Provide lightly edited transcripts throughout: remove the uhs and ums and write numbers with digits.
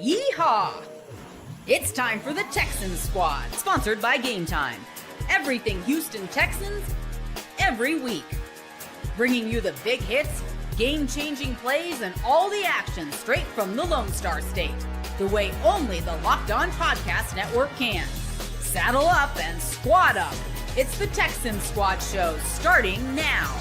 Yeehaw! It's time for the Texans Squad, sponsored by Gametime. Everything Houston Texans, every week. Bringing you the big hits, game-changing plays, and all the action straight from the Lone Star State. The way only the Locked On Podcast Network can. Saddle up and squad up. It's the Texans Squad show, starting now.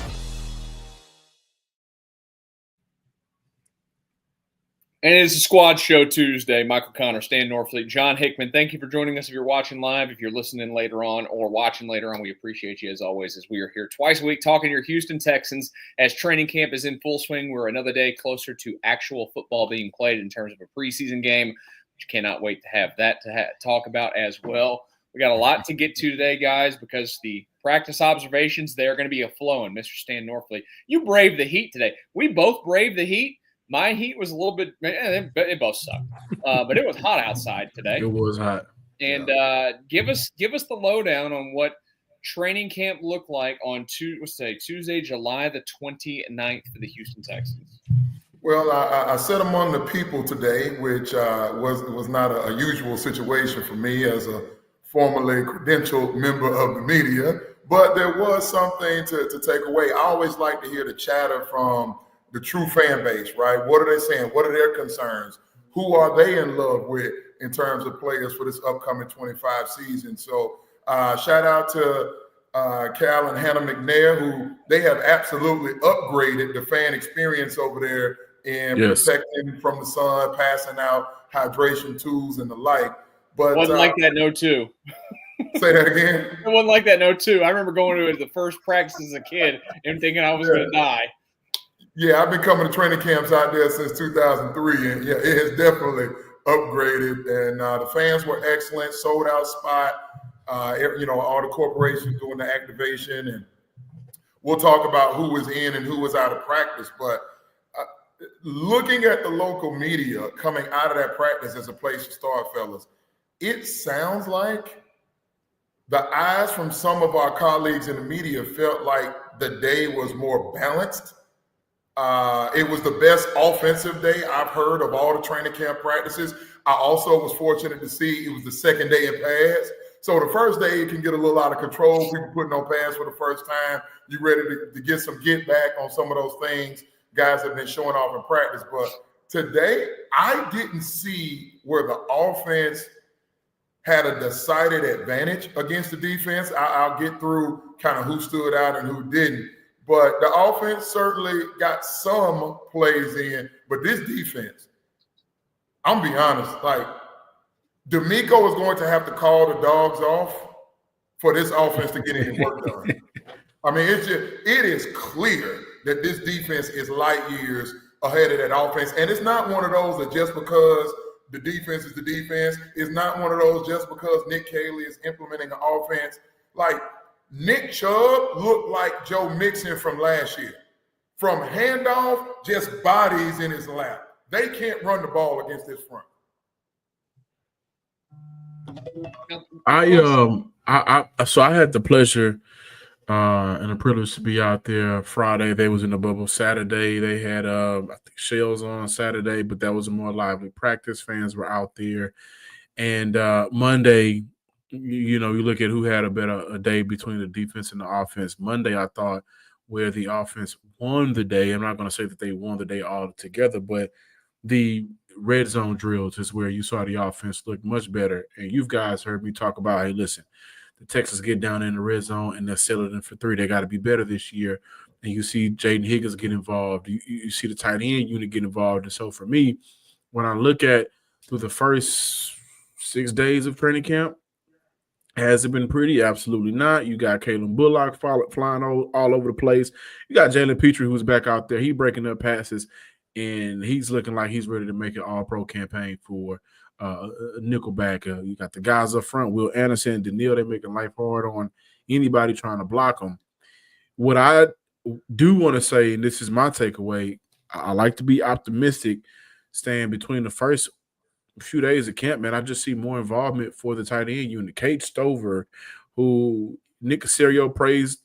And it's a Squad Show Tuesday. Michael Connor, Stan Norfleet, John Hickman. Thank you for joining us if you're watching live. If you're listening later on or watching later on, we appreciate you as always, as we are here twice a week talking your Houston Texans as training camp is in full swing. We're another day closer to actual football being played in terms of a preseason game, which cannot wait to have that to talk about as well. We got a lot to get to today, guys, because the practice observations, they're going to be a-flowing. Mr. Stan Norfleet, you braved the heat today. We both braved the heat. My heat was a little bit it both sucked. But it was hot outside today. It was hot. And give us the lowdown on what training camp looked like on Tuesday, July the 29th for the Houston Texans. Well, I sat among the people today, which was not a usual situation for me as a formerly credentialed member of the media, but there was something to take away. I always like to hear the chatter from the true fan base, right? What are they saying? What are their concerns? Who are they in love with in terms of players for this upcoming 25 season? So shout out to Cal and Hannah McNair, who they have absolutely upgraded the fan experience over there in protecting from the sun, passing out hydration tools and the like. But wasn't like that, no two. Say that again? It wasn't like that, no two. I remember going to the first practice as a kid and thinking I was going to die. Yeah, I've been coming to training camps out there since 2003, and yeah, it has definitely upgraded. And the fans were excellent, sold out spot. All the corporations doing the activation, and we'll talk about who was in and who was out of practice. But looking at the local media coming out of that practice as a place to start, fellas, it sounds like the eyes from some of our colleagues in the media felt like the day was more balanced. It was the best offensive day I've heard of all the training camp practices. I also was fortunate to see it was the second day in pads. So the first day it can get a little out of control. People putting on pads for the first time. You ready to get some get back on some of those things guys have been showing off in practice. But today, I didn't see where the offense had a decided advantage against the defense. I'll get through kind of who stood out and who didn't. But the offense certainly got some plays in. But this defense, I'm going to be honest, like D'Amico is going to have to call the dogs off for this offense to get any work done. I mean, it is clear that this defense is light years ahead of that offense. And it's not one of those that just because the defense is the defense, it's not one of those just because Nick Caley is implementing an offense. Like, Nick Chubb looked like Joe Mixon from last year. From handoff, just bodies in his lap. They can't run the ball against this front. So I had the pleasure and the privilege to be out there Friday. They was in the bubble. Saturday they had I think shells on Saturday, but that was a more lively practice. Fans were out there, and Monday. You look at who had a day between the defense and the offense. Monday, I thought, where the offense won the day. I'm not going to say that they won the day all together, but the red zone drills is where you saw the offense look much better. And you guys heard me talk about, hey, listen, the Texans get down in the red zone and they're settling for 3. They got to be better this year. And you see Jaden Higgins get involved. You see the tight end unit get involved. And so for me, when I look at through the first 6 days of training camp, has it been pretty? Absolutely not. You got Kalen Bullock flying all over the place. You got Jalen Petrie, who's back out there. He's breaking up passes, and he's looking like he's ready to make an all-pro campaign for nickelback. You got the guys up front, Will Anderson and Daniil. They're making life hard on anybody trying to block them. What I do want to say, and this is my takeaway, I like to be optimistic, staying between the first few days of camp, man. I just see more involvement for the tight end unit. Kate Stover, who Nick Caserio praised,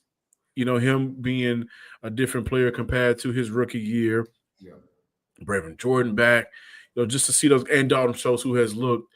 him being a different player compared to his rookie year. Yeah. Brevin Jordan back. just to see those, and Dalton Schultz, who has looked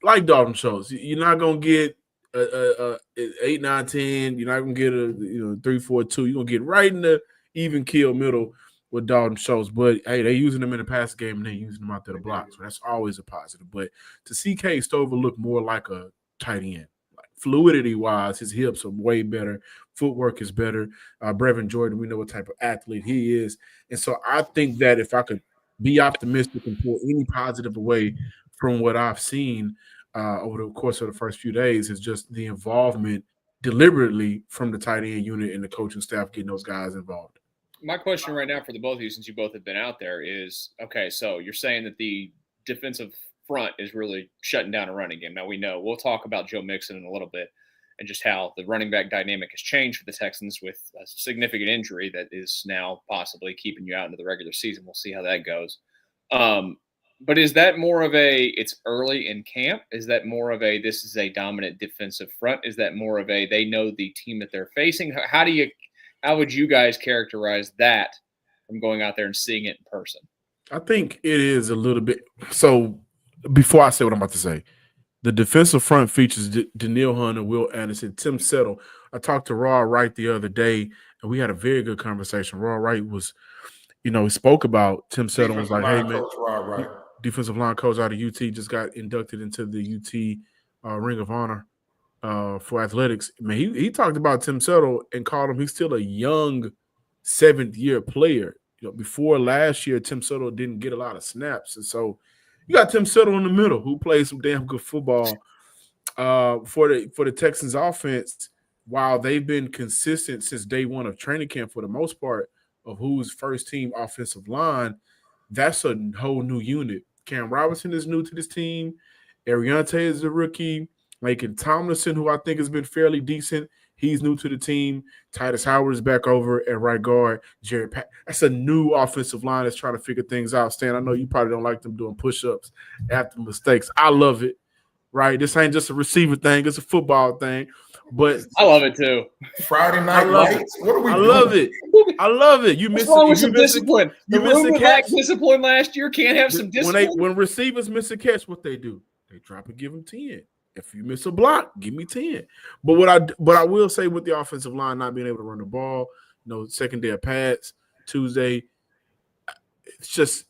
like Dalton Schultz. You're not going to get a 8, 9, 10. You're not going to get a 3, 4, 2. You're going to get right in the even keel middle with Dalton Schultz. But, hey, they're using him in the pass game and they're using him out there to block. So that's always a positive. But to see Cade Stover look more like a tight end, like fluidity-wise, his hips are way better. Footwork is better. Brevin Jordan, we know what type of athlete he is. And so I think that if I could be optimistic and pull any positive away from what I've seen over the course of the first few days, is just the involvement deliberately from the tight end unit and the coaching staff getting those guys involved. My question right now for the both of you, since you both have been out there, is, okay, so you're saying that the defensive front is really shutting down a running game. Now we know. We'll talk about Joe Mixon in a little bit and just how the running back dynamic has changed for the Texans with a significant injury that is now possibly keeping you out into the regular season. We'll see how that goes. But is that more of it's early in camp? Is that more of this is a dominant defensive front? Is that more of they know the team that they're facing? How would you guys characterize that from going out there and seeing it in person? I think it is a little bit. So before I say what I'm about to say, the defensive front features Danielle Hunter, Will Anderson, Tim Settle. I talked to Raw Wright the other day, and we had a very good conversation. Raw Wright was, he spoke about Tim Settle. Was like, hey, man, defensive line coach out of UT, just got inducted into the UT Ring of Honor for athletics. Man, he talked about Tim Settle and called him, he's still a young 7th-year player. Before last year, Tim Settle didn't get a lot of snaps. And so you got Tim Settle in the middle who plays some damn good football for the Texans offense. While they've been consistent since day one of training camp for the most part of who's first team offensive line, that's a whole new unit. Cam Robinson is new to this team. Ariante is a rookie. Laken Tomlinson, who I think has been fairly decent, he's new to the team. Titus Howard is back over at right guard. Jared Pat. That's a new offensive line that's trying to figure things out. Stan, I know you probably don't like them doing push-ups after mistakes. I love it, right? This ain't just a receiver thing. It's a football thing. But I love it too. Friday night lights. What are we doing? I love it. You miss some discipline. You missed a catch. Discipline last year. Can't have some discipline. When receivers miss a catch, what they do? They drop and give them 10. If you miss a block, give me 10. But what I will say with the offensive line not being able to run the ball, second day of pads, Tuesday, it's just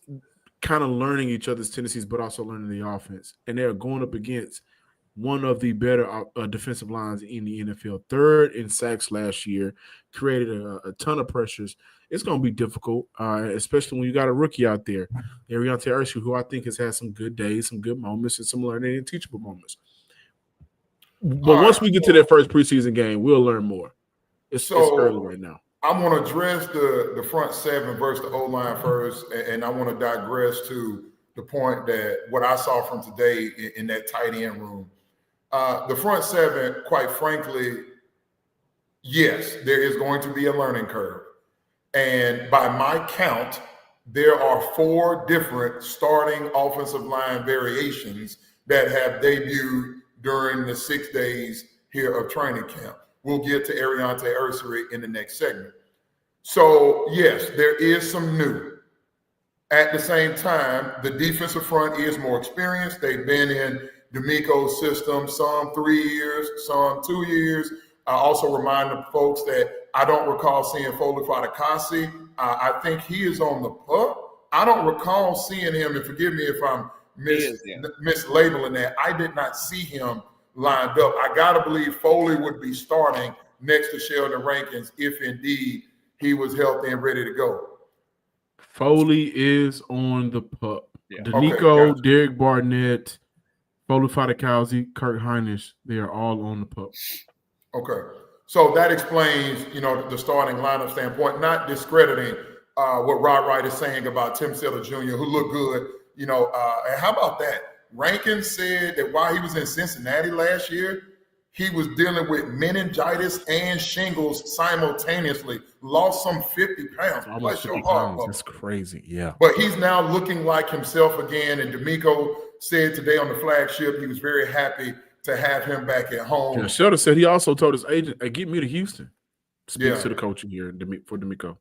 kind of learning each other's tendencies, but also learning the offense. And they're going up against one of the better defensive lines in the NFL, 3rd in sacks last year, created a ton of pressures. It's going to be difficult, especially when you got a rookie out there, Ariante Ursula, who I think has had some good days, some good moments, and some learning and teachable moments. But once we get to that first preseason game, we'll learn more. It's early right now. I want to address the front seven versus the O-line first, and I want to digress to the point that what I saw from today in that tight end room. The front seven, quite frankly, yes, there is going to be a learning curve. And by my count, there are 4 different starting offensive line variations that have debuted during the 6 days here of training camp. We'll get to Ariante Ursary in the next segment. So, yes, there is some new. At the same time, the defensive front is more experienced. They've been in D'Amico's system, some 3 years, some 2 years. I also remind the folks that I don't recall seeing Foley Fatukasi. I think he is on the pup. I don't recall seeing him, and forgive me if I'm mislabeling that. I did not see him lined up. I got to believe Foley would be starting next to Sheldon Rankins if indeed he was healthy and ready to go. Foley is on the pup. Yeah. D'Amico, gotcha. Derek Barnett, Foley Fatukasi, Kirk Hinish, they are all on the pup. Okay. So that explains, the starting lineup standpoint, not discrediting what Rod Wright is saying about Tim Settle Jr., who looked good. And how about that? Rankin said that while he was in Cincinnati last year, he was dealing with meningitis and shingles simultaneously. Lost some 50 pounds. Almost 50 pounds. That's crazy, yeah. But he's now looking like himself again. And D'Amico said today on the flagship he was very happy to have him back at home. Yeah, Sheldon said he also told his agent, hey, get me to Houston. Speaks to the coaching here for D'Amico.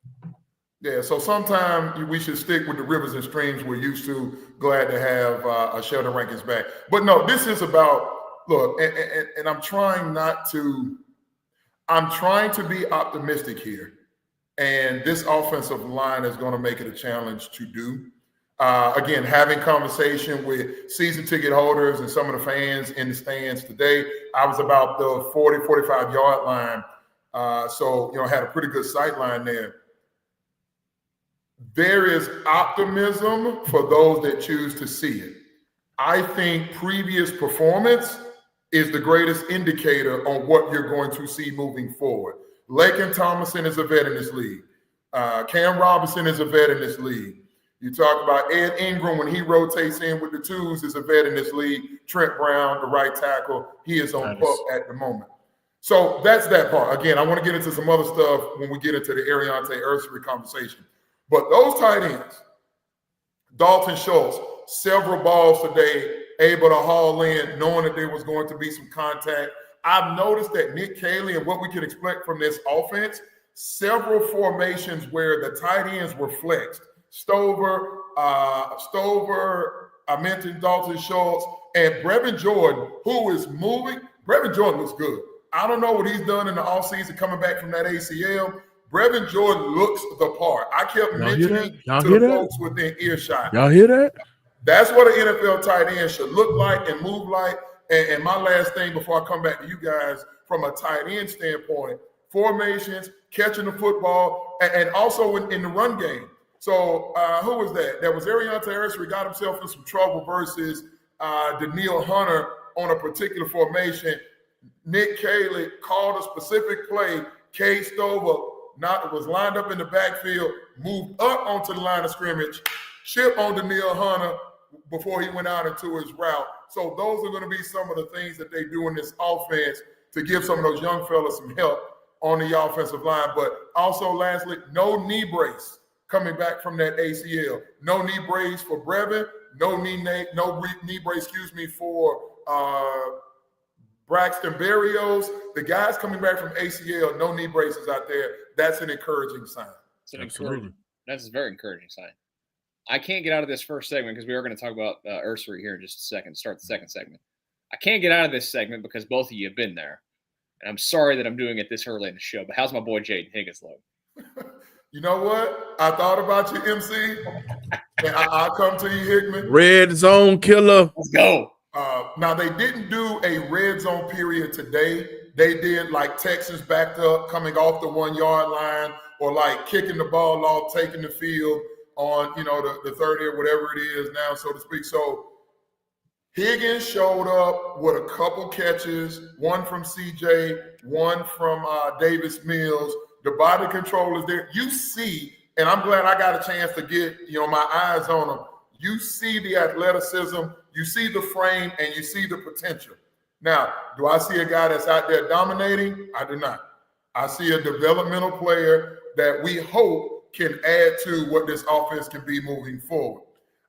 Yeah, so sometimes we should stick with the rivers and streams we're used to. Glad to have Sheldon Rankins back. But no, this is about, look, and I'm trying to be optimistic here. And this offensive line is going to make it a challenge to do. Again, having conversation with season ticket holders and some of the fans in the stands today, I was about the 40, 45-yard line. So, had a pretty good sight line there. There is optimism for those that choose to see it. I think previous performance is the greatest indicator on what you're going to see moving forward. Laken Tomlinson is a vet in this league. Cam Robinson is a vet in this league. You talk about Ed Ingram when he rotates in with the twos is a vet in this league. Trent Brown, the right tackle, he is on pup at the moment. So that's that part. Again, I want to get into some other stuff when we get into the Ariante Ursery conversation. But those tight ends, Dalton Schultz, several balls today, able to haul in, knowing that there was going to be some contact. I've noticed that Nick Caley and what we can expect from this offense, several formations where the tight ends were flexed. Stover, I mentioned Dalton Schultz, and Brevin Jordan, who is moving. Brevin Jordan looks good. I don't know what he's done in the offseason coming back from that ACL. Brevin Jordan looks the part. I kept mentioning to the folks within earshot. Y'all hear that? That's what an NFL tight end should look like and move like. And my last thing before I come back to you guys, from a tight end standpoint, formations, catching the football, and also in the run game. So who was that? That was Ariante Ursery got himself in some trouble versus Daniil Hunter on a particular formation. Nick Caley called a specific play. Cade Stover was lined up in the backfield, moved up onto the line of scrimmage, chip on Daniil Hunter before he went out into his route. So those are going to be some of the things that they do in this offense to give some of those young fellas some help on the offensive line. But also, lastly, no knee brace coming back from that ACL. No knee brace for Brevin. No knee brace, for Braxton Berrios. The guys coming back from ACL, no knee braces out there. That's an encouraging sign. Absolutely. That's a very encouraging sign. I can't get out of this first segment because we are going to talk about Ursery here in just a second, start the second segment. I can't get out of this segment because both of you have been there. And I'm sorry that I'm doing it this early in the show, but how's my boy Jaden Higgins look? You know what? I thought about you, MC. And I'll come to you, Hickman. Red zone killer. Let's go. Now, they didn't do a red zone period today. They did like Texas backed up, coming off the 1 yard line, or like kicking the ball off, taking the field on, the 30 or whatever it is now, so to speak. So Higgins showed up with a couple catches, one from CJ, one from Davis Mills. The body control is there. You see, and I'm glad I got a chance to get, my eyes on him. You see the athleticism, you see the frame, and you see the potential. Now, do I see a guy that's out there dominating? I do not. I see a developmental player that we hope can add to what this offense can be moving forward.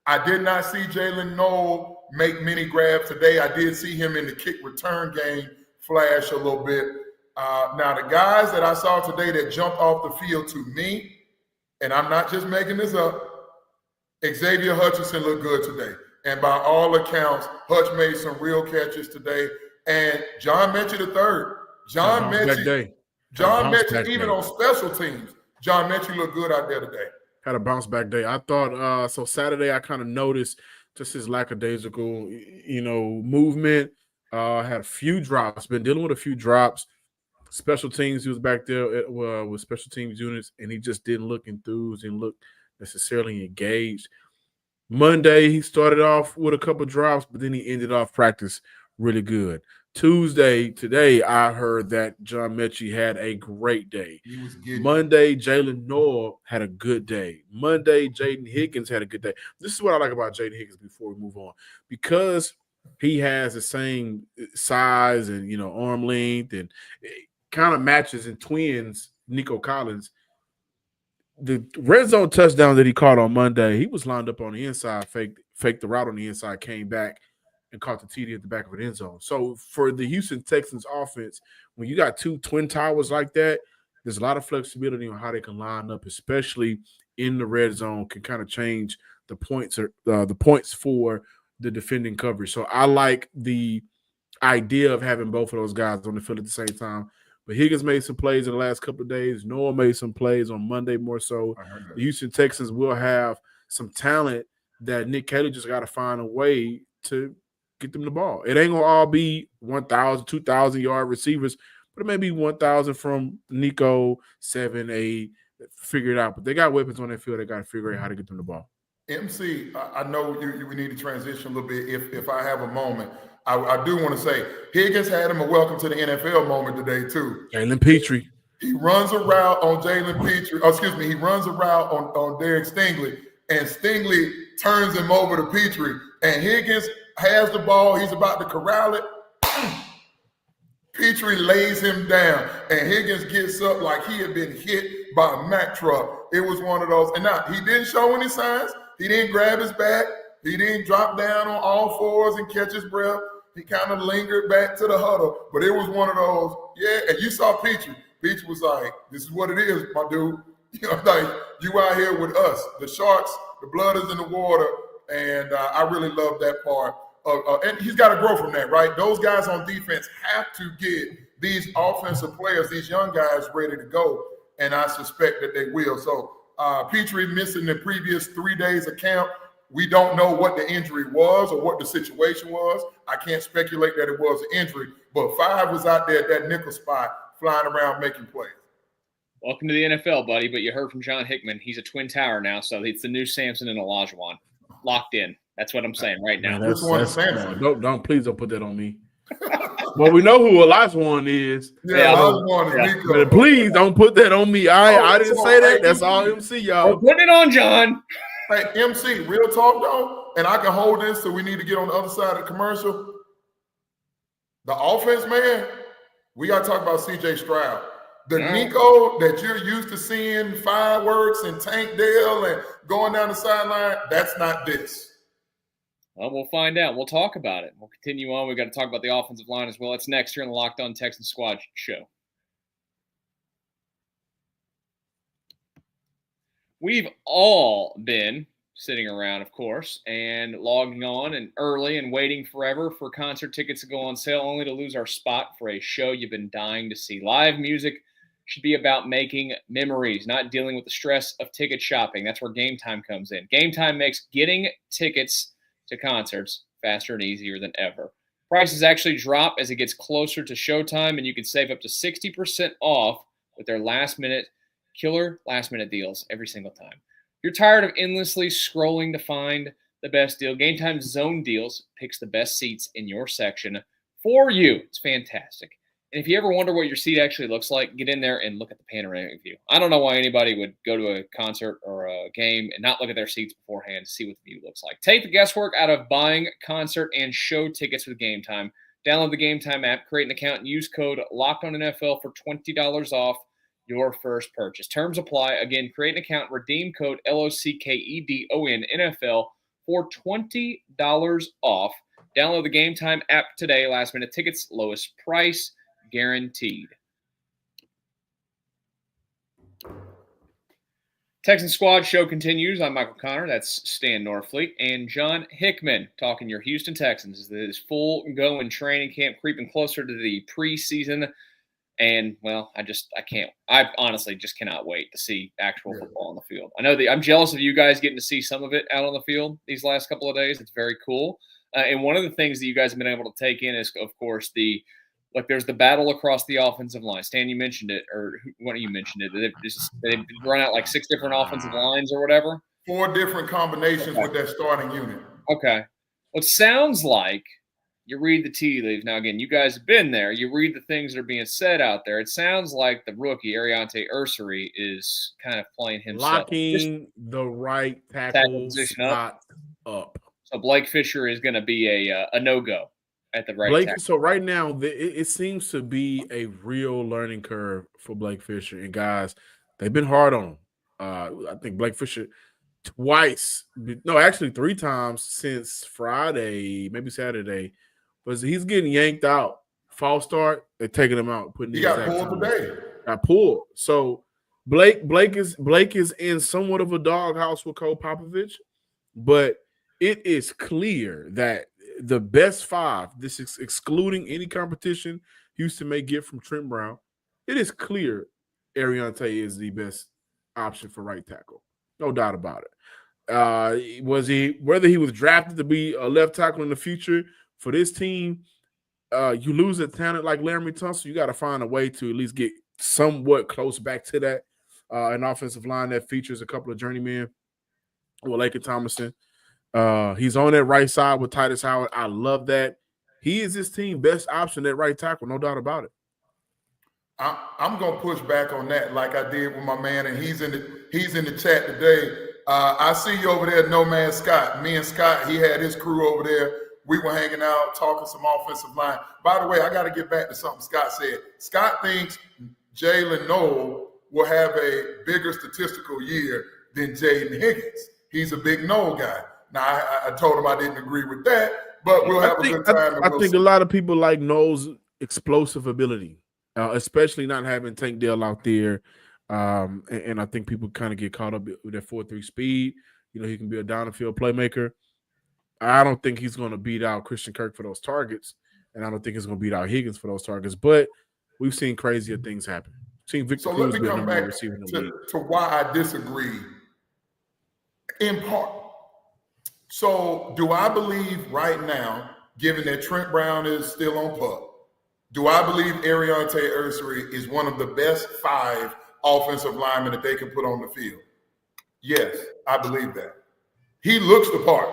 I did not see Jalen Noel make many grabs today. I did see him in the kick return game flash a little bit. Now, the guys that I saw today that jumped off the field to me, and I'm not just making this up, Xavier Hutchinson looked good today. And by all accounts, Hutch made some real catches today. And John Mechie III. John Mechie, even on special teams, John Mechie looked good out there today. Had a bounce back day. I thought so Saturday I kind of noticed just his lackadaisical, movement. Had a few drops, been dealing with a few drops. Special teams, he was back there with special teams units, and he just didn't look enthused and look necessarily engaged. Monday, he started off with a couple drops, but then he ended off practice really good. Tuesday, today, I heard that John Mechie had a great day. He was good. Monday, Jalen Noel had a good day. Monday, Jaden Higgins had a good day. This is what I like about Jaden Higgins before we move on. Because he has the same size and, arm length, and it kind of matches in twins, Nico Collins. The red zone touchdown that he caught on Monday, he was lined up on the inside, faked the route on the inside, came back and caught the TD at the back of an end zone. So for the Houston Texans offense, when you got two twin towers like that, there's a lot of flexibility on how they can line up, especially in the red zone can kind of change the points for the defending coverage. So I like the idea of having both of those guys on the field at the same time. But Higgins made some plays in the last couple of days. Noah made some plays on Monday more so. The Houston Texans will have some talent that Nick Kelly just got to find a way to get them the ball. It ain't going to all be 1,000, 2,000-yard receivers, but it may be 1,000 from Nico, 7, 8, figure it out. But they got weapons on that field. They got to figure out how to get them the ball. MC, I know we need to transition a little bit if I have a moment. I do want to say Higgins had him a welcome to the NFL moment today, too. Jalen Petrie. He runs a route on Jalen Petrie. Oh, excuse me. He runs a route on Derek Stingley, and Stingley turns him over to Petrie. And Higgins has the ball. He's about to corral it. Petrie lays him down, and Higgins gets up like he had been hit by a Mack truck. It was one of those. And now, he didn't show any signs. He didn't grab his back. He didn't drop down on all fours and catch his breath. He kind of lingered back to the huddle. But it was one of those, and you saw Petrie. Petrie was like, this is what it is, my dude. You know, like, you out here with us. The Sharks, the blood is in the water. And I really love that part. And he's got to grow from that, right? Those guys on defense have to get these offensive players, these young guys, ready to go. And I suspect that they will. So Petrie missing the previous 3 days of camp. We don't know what the injury was or what the situation was. I can't speculate that it was an injury, but 5 was out there at that nickel spot flying around making plays. Welcome to the NFL, buddy. But you heard from John Hickman. He's a twin tower now, so it's the new Samson and Olajuwon. Locked in. That's what I'm saying right now. Man, please don't put that on me. Well, we know who Olajuwon is. Yeah, Olajuwon is Nico. But please don't put that on me. I didn't say that. That's all MC, y'all. Put it on, John. Hey, MC, real talk, though, and I can hold this, so we need to get on the other side of the commercial. The offense, man, we got to talk about C.J. Stroud. The Nico that you're used to seeing fireworks and Tank Dale and going down the sideline, that's not this. Well, we'll find out. We'll talk about it. We'll continue on. We've got to talk about the offensive line as well. That's next here in the Locked On Texans Squad show. We've all been sitting around, of course, and logging on and early and waiting forever for concert tickets to go on sale, only to lose our spot for a show you've been dying to see. Live music should be about making memories, not dealing with the stress of ticket shopping. That's where Gametime comes in. Gametime makes getting tickets to concerts faster and easier than ever. Prices actually drop as it gets closer to showtime, and you can save up to 60% off with their killer last-minute deals every single time. If you're tired of endlessly scrolling to find the best deal, Gametime's Zone Deals picks the best seats in your section for you. It's fantastic. And if you ever wonder what your seat actually looks like, get in there and look at the panoramic view. I don't know why anybody would go to a concert or a game and not look at their seats beforehand to see what the view looks like. Take the guesswork out of buying concert and show tickets with Gametime. Download the Gametime app, create an account, and use code LOCKEDONNFL for $20 off your first purchase. Terms apply. Again, create an account, redeem code LOCKEDONNFL for $20 off. Download the Gametime app today. Last minute tickets, lowest price guaranteed. Texan Squad show continues. I'm Michael Connor. That's Stan Norfleet and John Hickman talking your Houston Texans. This is full go in training camp, creeping closer to the preseason. And, well, I can't. I honestly just cannot wait to see actual football on the field. I know I'm jealous of you guys getting to see some of it out on the field these last couple of days. It's very cool. And one of the things that you guys have been able to take in is, of course, there's the battle across the offensive line. Stan, you mentioned it, or one of you mentioned it. They've run out like 6 different offensive lines or whatever. 4 different combinations with that starting unit. Okay. Well, it sounds like you read the tea leaves. Now, again, you guys have been there. You read the things that are being said out there. It sounds like the rookie, Ariante Ursary, is kind of playing himself. Locking the right tackle spot up. So Blake Fisher is going to be a no-go at the right tackle. So right now, it seems to be a real learning curve for Blake Fisher. And, guys, they've been hard on him. I think Blake Fisher twice – no, actually 3 times since Friday, maybe Saturday. But he's getting yanked out. False start, they're taking him out. He got pulled today. Got pulled. So Blake is in somewhat of a doghouse with Cole Popovich, but it is clear that the best five, this is excluding any competition Houston may get from Trent Brown, it is clear Ariante is the best option for right tackle. No doubt about it. Whether he was drafted to be a left tackle in the future for this team, you lose a talent like Laramie Tunsil, you got to find a way to at least get somewhat close back to that. An offensive line that features a couple of journeymen with Laken Thomason. He's on that right side with Titus Howard. I love that. He is his team best option at right tackle, no doubt about it. I'm gonna push back on that like I did with my man, and he's in the chat today. I see you over there, No Man Scott. Me and Scott, he had his crew over there. We were hanging out, talking some offensive line. By the way, I got to get back to something Scott said. Scott thinks Jalen Noel will have a bigger statistical year than Jaden Higgins. He's a big Noel guy. Now, I told him I didn't agree with that, but we'll have a good time. I think a lot of people like Noel's explosive ability, especially not having Tank Dell out there. And I think people kind of get caught up with that 4.3 speed. You know, he can be a down-the-field playmaker. I don't think he's going to beat out Christian Kirk for those targets, and I don't think he's going to beat out Higgins for those targets. But we've seen crazier things happen. We've seen Victor Cruz be a number one receiver in the league. To why I disagree in part. So do I believe right now, given that Trent Brown is still on PUP, do I believe Ariante Ursary is one of the best 5 offensive linemen that they can put on the field? Yes, I believe that. He looks the part.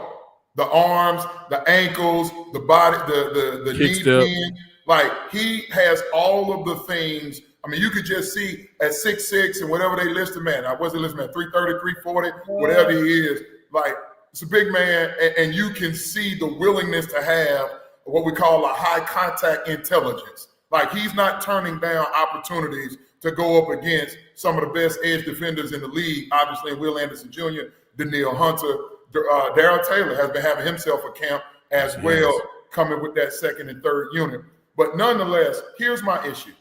The arms, the ankles, the body, the knee pin. Like, he has all of the things. I mean, you could just see at 6'6" and whatever they list him at. I wasn't listing at 330, 340, whatever he is. Like, it's a big man, and you can see the willingness to have what we call a high contact intelligence. Like, he's not turning down opportunities to go up against some of the best edge defenders in the league, obviously Will Anderson Jr., Danielle Hunter. Darrell Taylor has been having himself a camp as well, coming with that second and third unit. But nonetheless, here's my issue.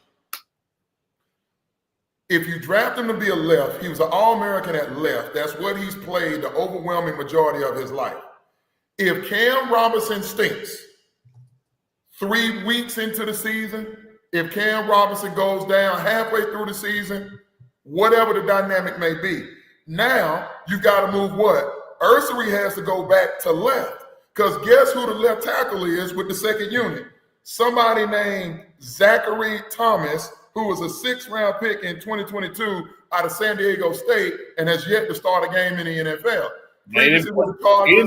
If you draft him to be a left, he was an All-American at left. That's what he's played the overwhelming majority of his life. If Cam Robinson stinks 3 weeks into the season, if Cam Robinson goes down halfway through the season, whatever the dynamic may be, now you got to move what? Ursary has to go back to left, because guess who the left tackle is with the second unit? Somebody named Zachary Thomas, who was a 6th-round pick in 2022 out of San Diego State and has yet to start a game in the NFL. He didn't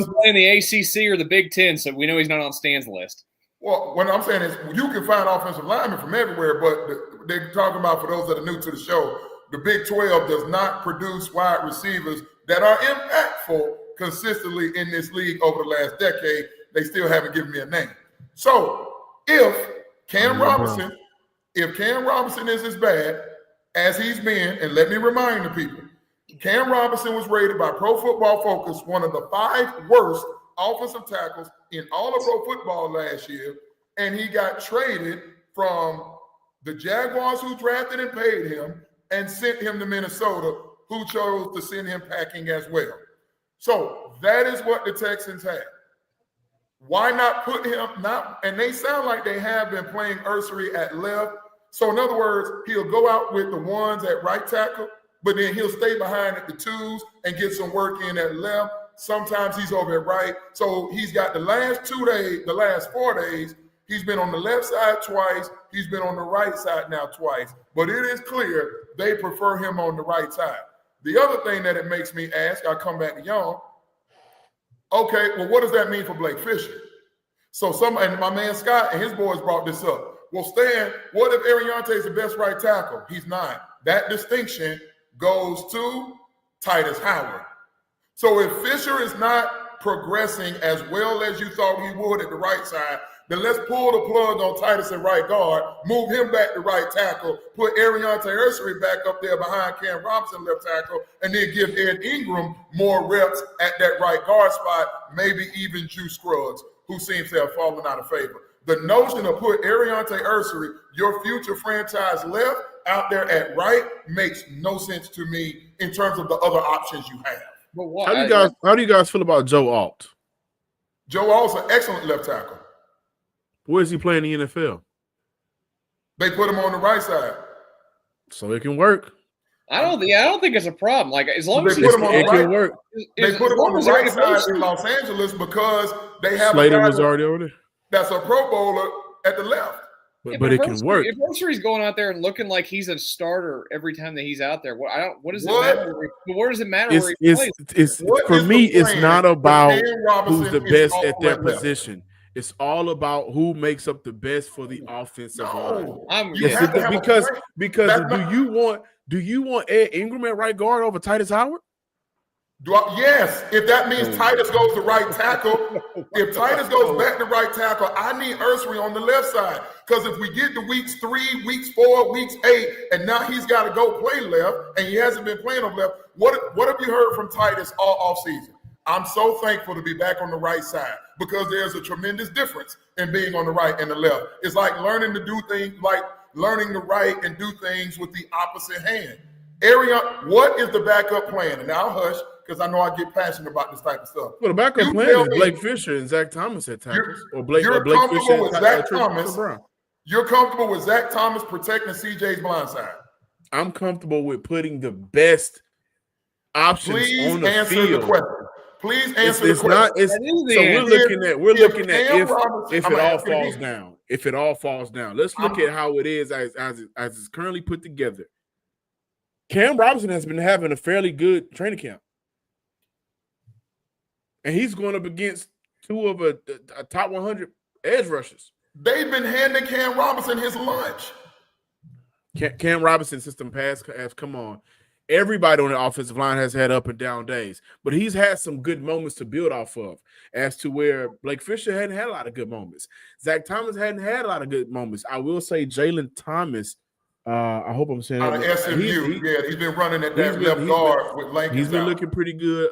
play in the ACC or the Big Ten, so we know he's not on Stan's list. Well, what I'm saying is you can find offensive linemen from everywhere, but they're talking about, for those that are new to the show, the Big 12 does not produce wide receivers that are impactful consistently in this league over the last decade. They still haven't given me a name. So if Cam Robinson is as bad as he's been, and let me remind the people, Cam Robinson was rated by Pro Football Focus one of the 5 worst offensive tackles in all of pro football last year, and he got traded from the Jaguars, who drafted and paid him, and sent him to Minnesota, who chose to send him packing as well. So that is what the Texans had. Why not put him and they sound like they have been playing Ursary at left. So in other words, he'll go out with the ones at right tackle, but then he'll stay behind at the 2s and get some work in at left. Sometimes he's over at right. So he's got the last 4 days, he's been on the left side twice. He's been on the right side now twice. But it is clear they prefer him on the right side. The other thing that it makes me ask, I'll come back to y'all. Okay, well, what does that mean for Blake Fisher? So and my man Scott and his boys brought this up. Well, Stan, what if Ariante is the best right tackle? He's not. That distinction goes to Titus Howard. So if Fisher is not progressing as well as you thought he would at the right side, then let's pull the plug on Titus at right guard, move him back to right tackle, put Ariante Ursary back up there behind Cam Robinson left tackle, and then give Ed Ingram more reps at that right guard spot, maybe even Juice Scruggs, who seems to have fallen out of favor. The notion of put Ariante Ursary, your future franchise left, out there at right makes no sense to me in terms of the other options you have. But what? How do you guys feel about Joe Alt? Joe Alt's an excellent left tackle. Where is he playing in the NFL? They put him on the right side. So it can work. I don't think it's a problem. Like as long as They put him on the It can work. They put him on the right side in Los Angeles because they have Slater a guy was already over there. that's a Pro Bowler at the left. But it can work. If Mercer's going out there and looking like he's a starter every time that he's out there, what does it What? matter? Where does it matter where he plays? What For me, is the it's plan not when about Cam Robinson who's the is best all at their right left? position. It's all about who makes up the best for the offensive line. No, you Yes, have to have a plan. because That's do you want Ed Ingram at right guard over Titus Howard? Yes, if that means Titus goes to right tackle, if Titus goes back to right tackle, I need Ursary on the left side. Because if we get to weeks 3, weeks 4, weeks 8, and now he's got to go play left, and he hasn't been playing on left, what have you heard from Titus all offseason? I'm so thankful to be back on the right side because there's a tremendous difference in being on the right and the left. It's like learning to do things, like learning to write and do things with the opposite hand. Arian, what is the backup plan? And now I'll hush because I know I get passionate about this type of stuff. Well, the backup plan is Blake Fisher and Zach Thomas at tackles. Blake Fisher with Zach Thomas. You're comfortable with Zach Thomas protecting CJ's blind side. I'm comfortable with putting the best options on the field. Please answer the question. Please answer the question. So we're looking at if it all falls down. If it all falls down, let's look at how it is as it's currently put together. Cam Robinson has been having a fairly good training camp, and he's going up against two of a top 100 edge rushers. They've been handing Cam Robinson his lunch. Cam Robinson system pass has come on. Everybody on the offensive line has had up and down days, but he's had some good moments to build off of, as to where Blake Fisher hadn't had a lot of good moments. Zach Thomas hadn't had a lot of good moments. I will say Jalen Thomas, I hope I'm saying out that. of SMU, he's been running at that left guard with Lincoln. He's been looking pretty good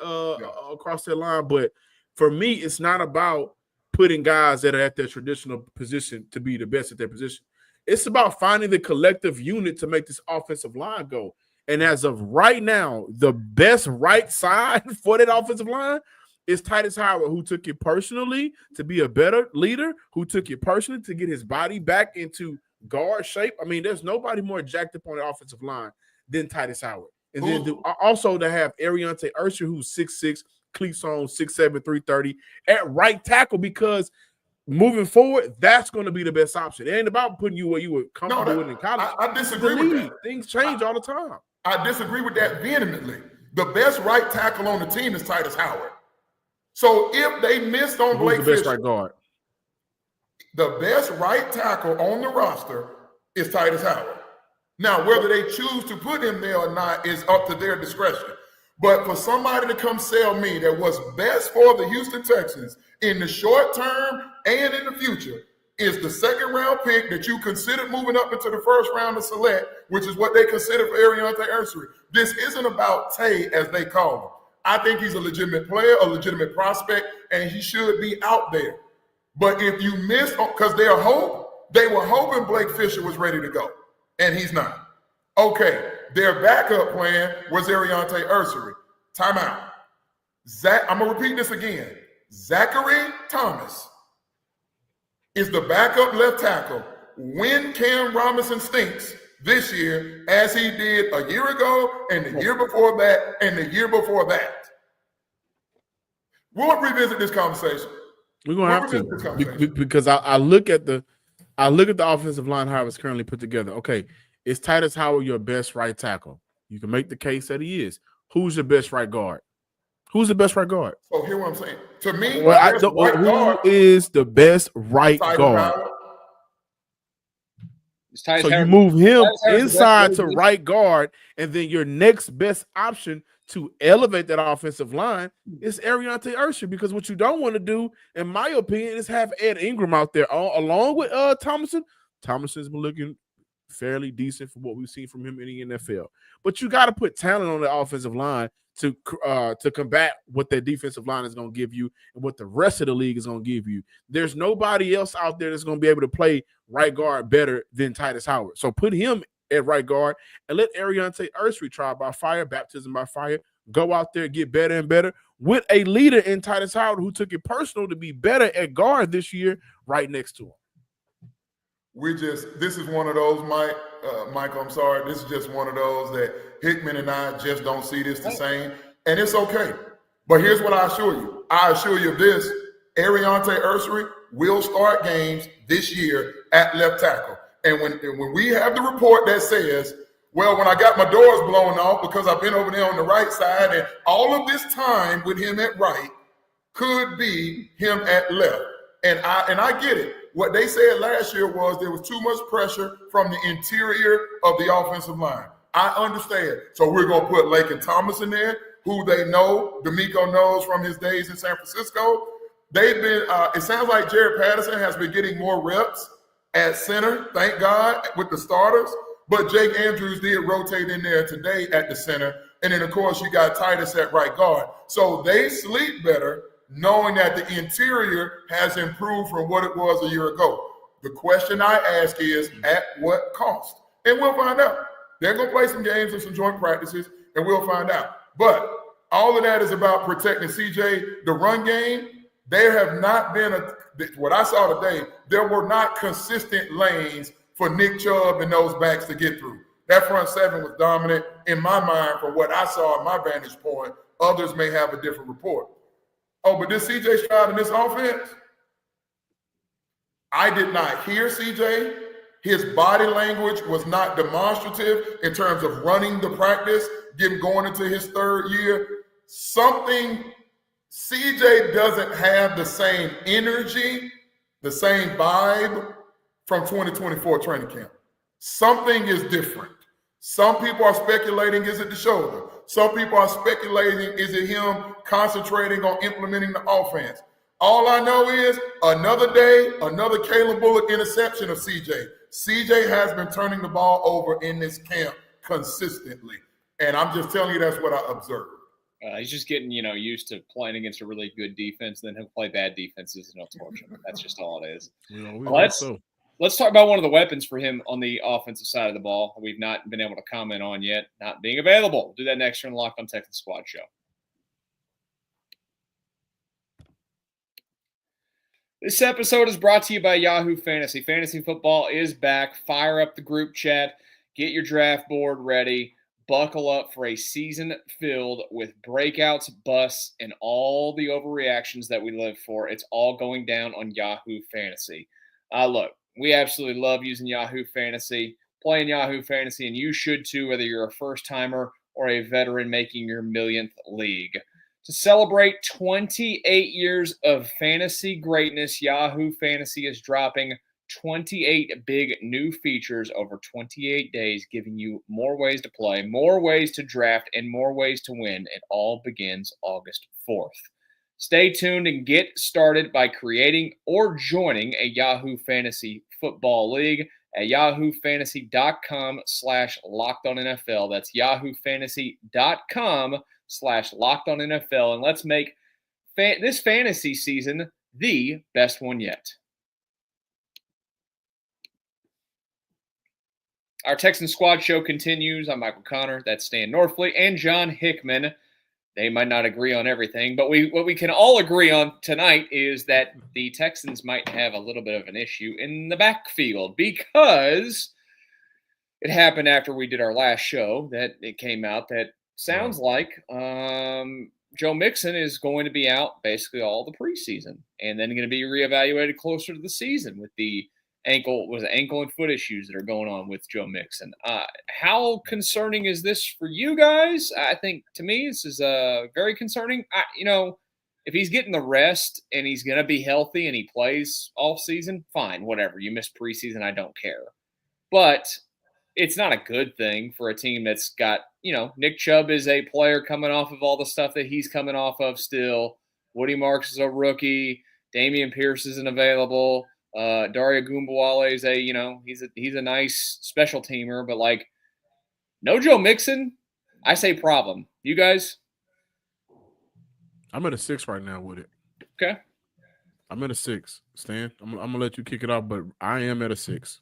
across that line, but for me, it's not about putting guys that are at their traditional position to be the best at their position. It's about finding the collective unit to make this offensive line go. And as of right now, the best right side for that offensive line is Titus Howard, who took it personally to be a better leader, who took it personally to get his body back into guard shape. I mean, there's nobody more jacked up on the offensive line than Titus Howard. And then also to have Ariante Ursher, who's 6'6", cleats on 6'7", 330 at right tackle, because moving forward, that's going to be the best option. It ain't about putting you where you were comfortable with in college. I disagree with that. Things change all the time. I disagree with that vehemently. The best right tackle on the team is Titus Howard. So if they missed on Blake Fisher, the best right guard? The best right tackle on the roster is Titus Howard. Now, whether they choose to put him there or not is up to their discretion. But for somebody to come sell me that what's best for the Houston Texans in the short term and in the future is the second round pick that you considered moving up into the first round to select, which is what they consider for Ariante Ursary. This isn't about Tay, as they call him. I think he's a legitimate player, a legitimate prospect, and he should be out there. But if you miss, because they were hoping Blake Fisher was ready to go, and he's not. Okay, their backup plan was Ariante Ursary. Timeout. I'm going to repeat this again. Zachary Thomas is the backup left tackle when Cam Robinson stinks this year, as he did a year ago and the year before that and the year before that. We'll revisit this conversation. We're gonna have to, because I look at the offensive line how it's currently put together. Okay, is Titus Howard your best right tackle? You can make the case that he is. Who's your best right guard? Who's the best right guard? So here's what I'm saying. To me, who is the best right guard? So you move him inside to right guard, and then your next best option to elevate that offensive line is Ariante Ursher, because what you don't want to do, in my opinion, is have Ed Ingram out there along with Thomason. Thomason's been looking fairly decent for what we've seen from him in the NFL. But you got to put talent on the offensive line to combat what that defensive line is going to give you and what the rest of the league is going to give you. There's nobody else out there that's going to be able to play right guard better than Titus Howard. So put him at right guard, and let Ariante Ursary try by fire, baptism by fire, go out there, get better and better with a leader in Titus Howard who took it personal to be better at guard this year right next to him. This is one of those, Michael, I'm sorry. This is just one of those that Hickman and I just don't see this the same. And it's okay. But here's what I assure you. I assure you of this. Ariante Ursary will start games this year at left tackle. And when we have the report that says, well, when I got my doors blown off because I've been over there on the right side, and all of this time with him at right could be him at left. And I get it. What they said last year was there was too much pressure from the interior of the offensive line. I understand. So we're going to put Laken Thomas in there, who they know, D'Amico knows from his days in San Francisco. They've been, it sounds like Jared Patterson has been getting more reps at center, thank God, with the starters. But Jake Andrews did rotate in there today at the center. And then, of course, you got Titus at right guard. So they sleep better knowing that the interior has improved from what it was a year ago. The question I ask is, at what cost? And we'll find out. They're going to play some games and some joint practices, and we'll find out. But all of that is about protecting CJ. The run game, there have not been what I saw today, there were not consistent lanes for Nick Chubb and those backs to get through. That front seven was dominant in my mind from what I saw at my vantage point. Others may have a different report. Oh, but this CJ Stroud in this offense, I did not hear CJ. His body language was not demonstrative in terms of running the practice, going into his third year. CJ doesn't have the same energy, the same vibe from 2024 training camp. Something is different. Some people are speculating, is it the shoulder? Some people are speculating, is it him concentrating on implementing the offense? All I know is another day, another Caleb Bullock interception of CJ. CJ has been turning the ball over in this camp consistently. And I'm just telling you that's what I observed. He's just getting, used to playing against a really good defense. Then he'll play bad defenses and he'll torch him. That's just all it is. Let's talk about one of the weapons for him on the offensive side of the ball we've not been able to comment on yet, not being available. We'll do that next year on the Locked On Texans Squad show. This episode is brought to you by Yahoo Fantasy. Fantasy football is back. Fire up the group chat. Get your draft board ready. Buckle up for a season filled with breakouts, busts, and all the overreactions that we live for. It's all going down on Yahoo Fantasy. Look, we absolutely love using Yahoo Fantasy, playing Yahoo Fantasy, and you should too, whether you're a first-timer or a veteran making your millionth league. To celebrate 28 years of fantasy greatness, Yahoo Fantasy is dropping 28 big new features over 28 days, giving you more ways to play, more ways to draft, and more ways to win. It all begins August 4th. Stay tuned and get started by creating or joining a Yahoo Fantasy Football League at yahoofantasy.com/LockedOnNFL. That's yahoofantasy.com/LockedOnNFL. And let's make this fantasy season the best one yet. Our Texan Squad show continues. I'm Michael Connor. That's Stan Norfleet and John Hickman. They might not agree on everything, but what we can all agree on tonight is that the Texans might have a little bip of an issue in the backfield because it happened after we did our last show that it came out that sounds like Joe Mixon is going to be out basically all the preseason and then going to be reevaluated closer to the season with the ankle and foot issues that are going on with Joe Mixon. How concerning is this for you guys? I think to me this is very concerning. If he's getting the rest and he's going to be healthy and he plays all season, fine, whatever. You missed preseason, I don't care. But it's not a good thing for a team that's got, Nick Chubb is a player coming off of all the stuff that he's coming off of still. Woody Marks is a rookie. Dameon Pierce isn't available. Daria Gumbawale is he's a nice special teamer, but no Joe Mixon, I say problem. You guys? I'm at a 6 right now with it. Okay. I'm at a 6, Stan. I'm gonna let you kick it off, but I am at a 6.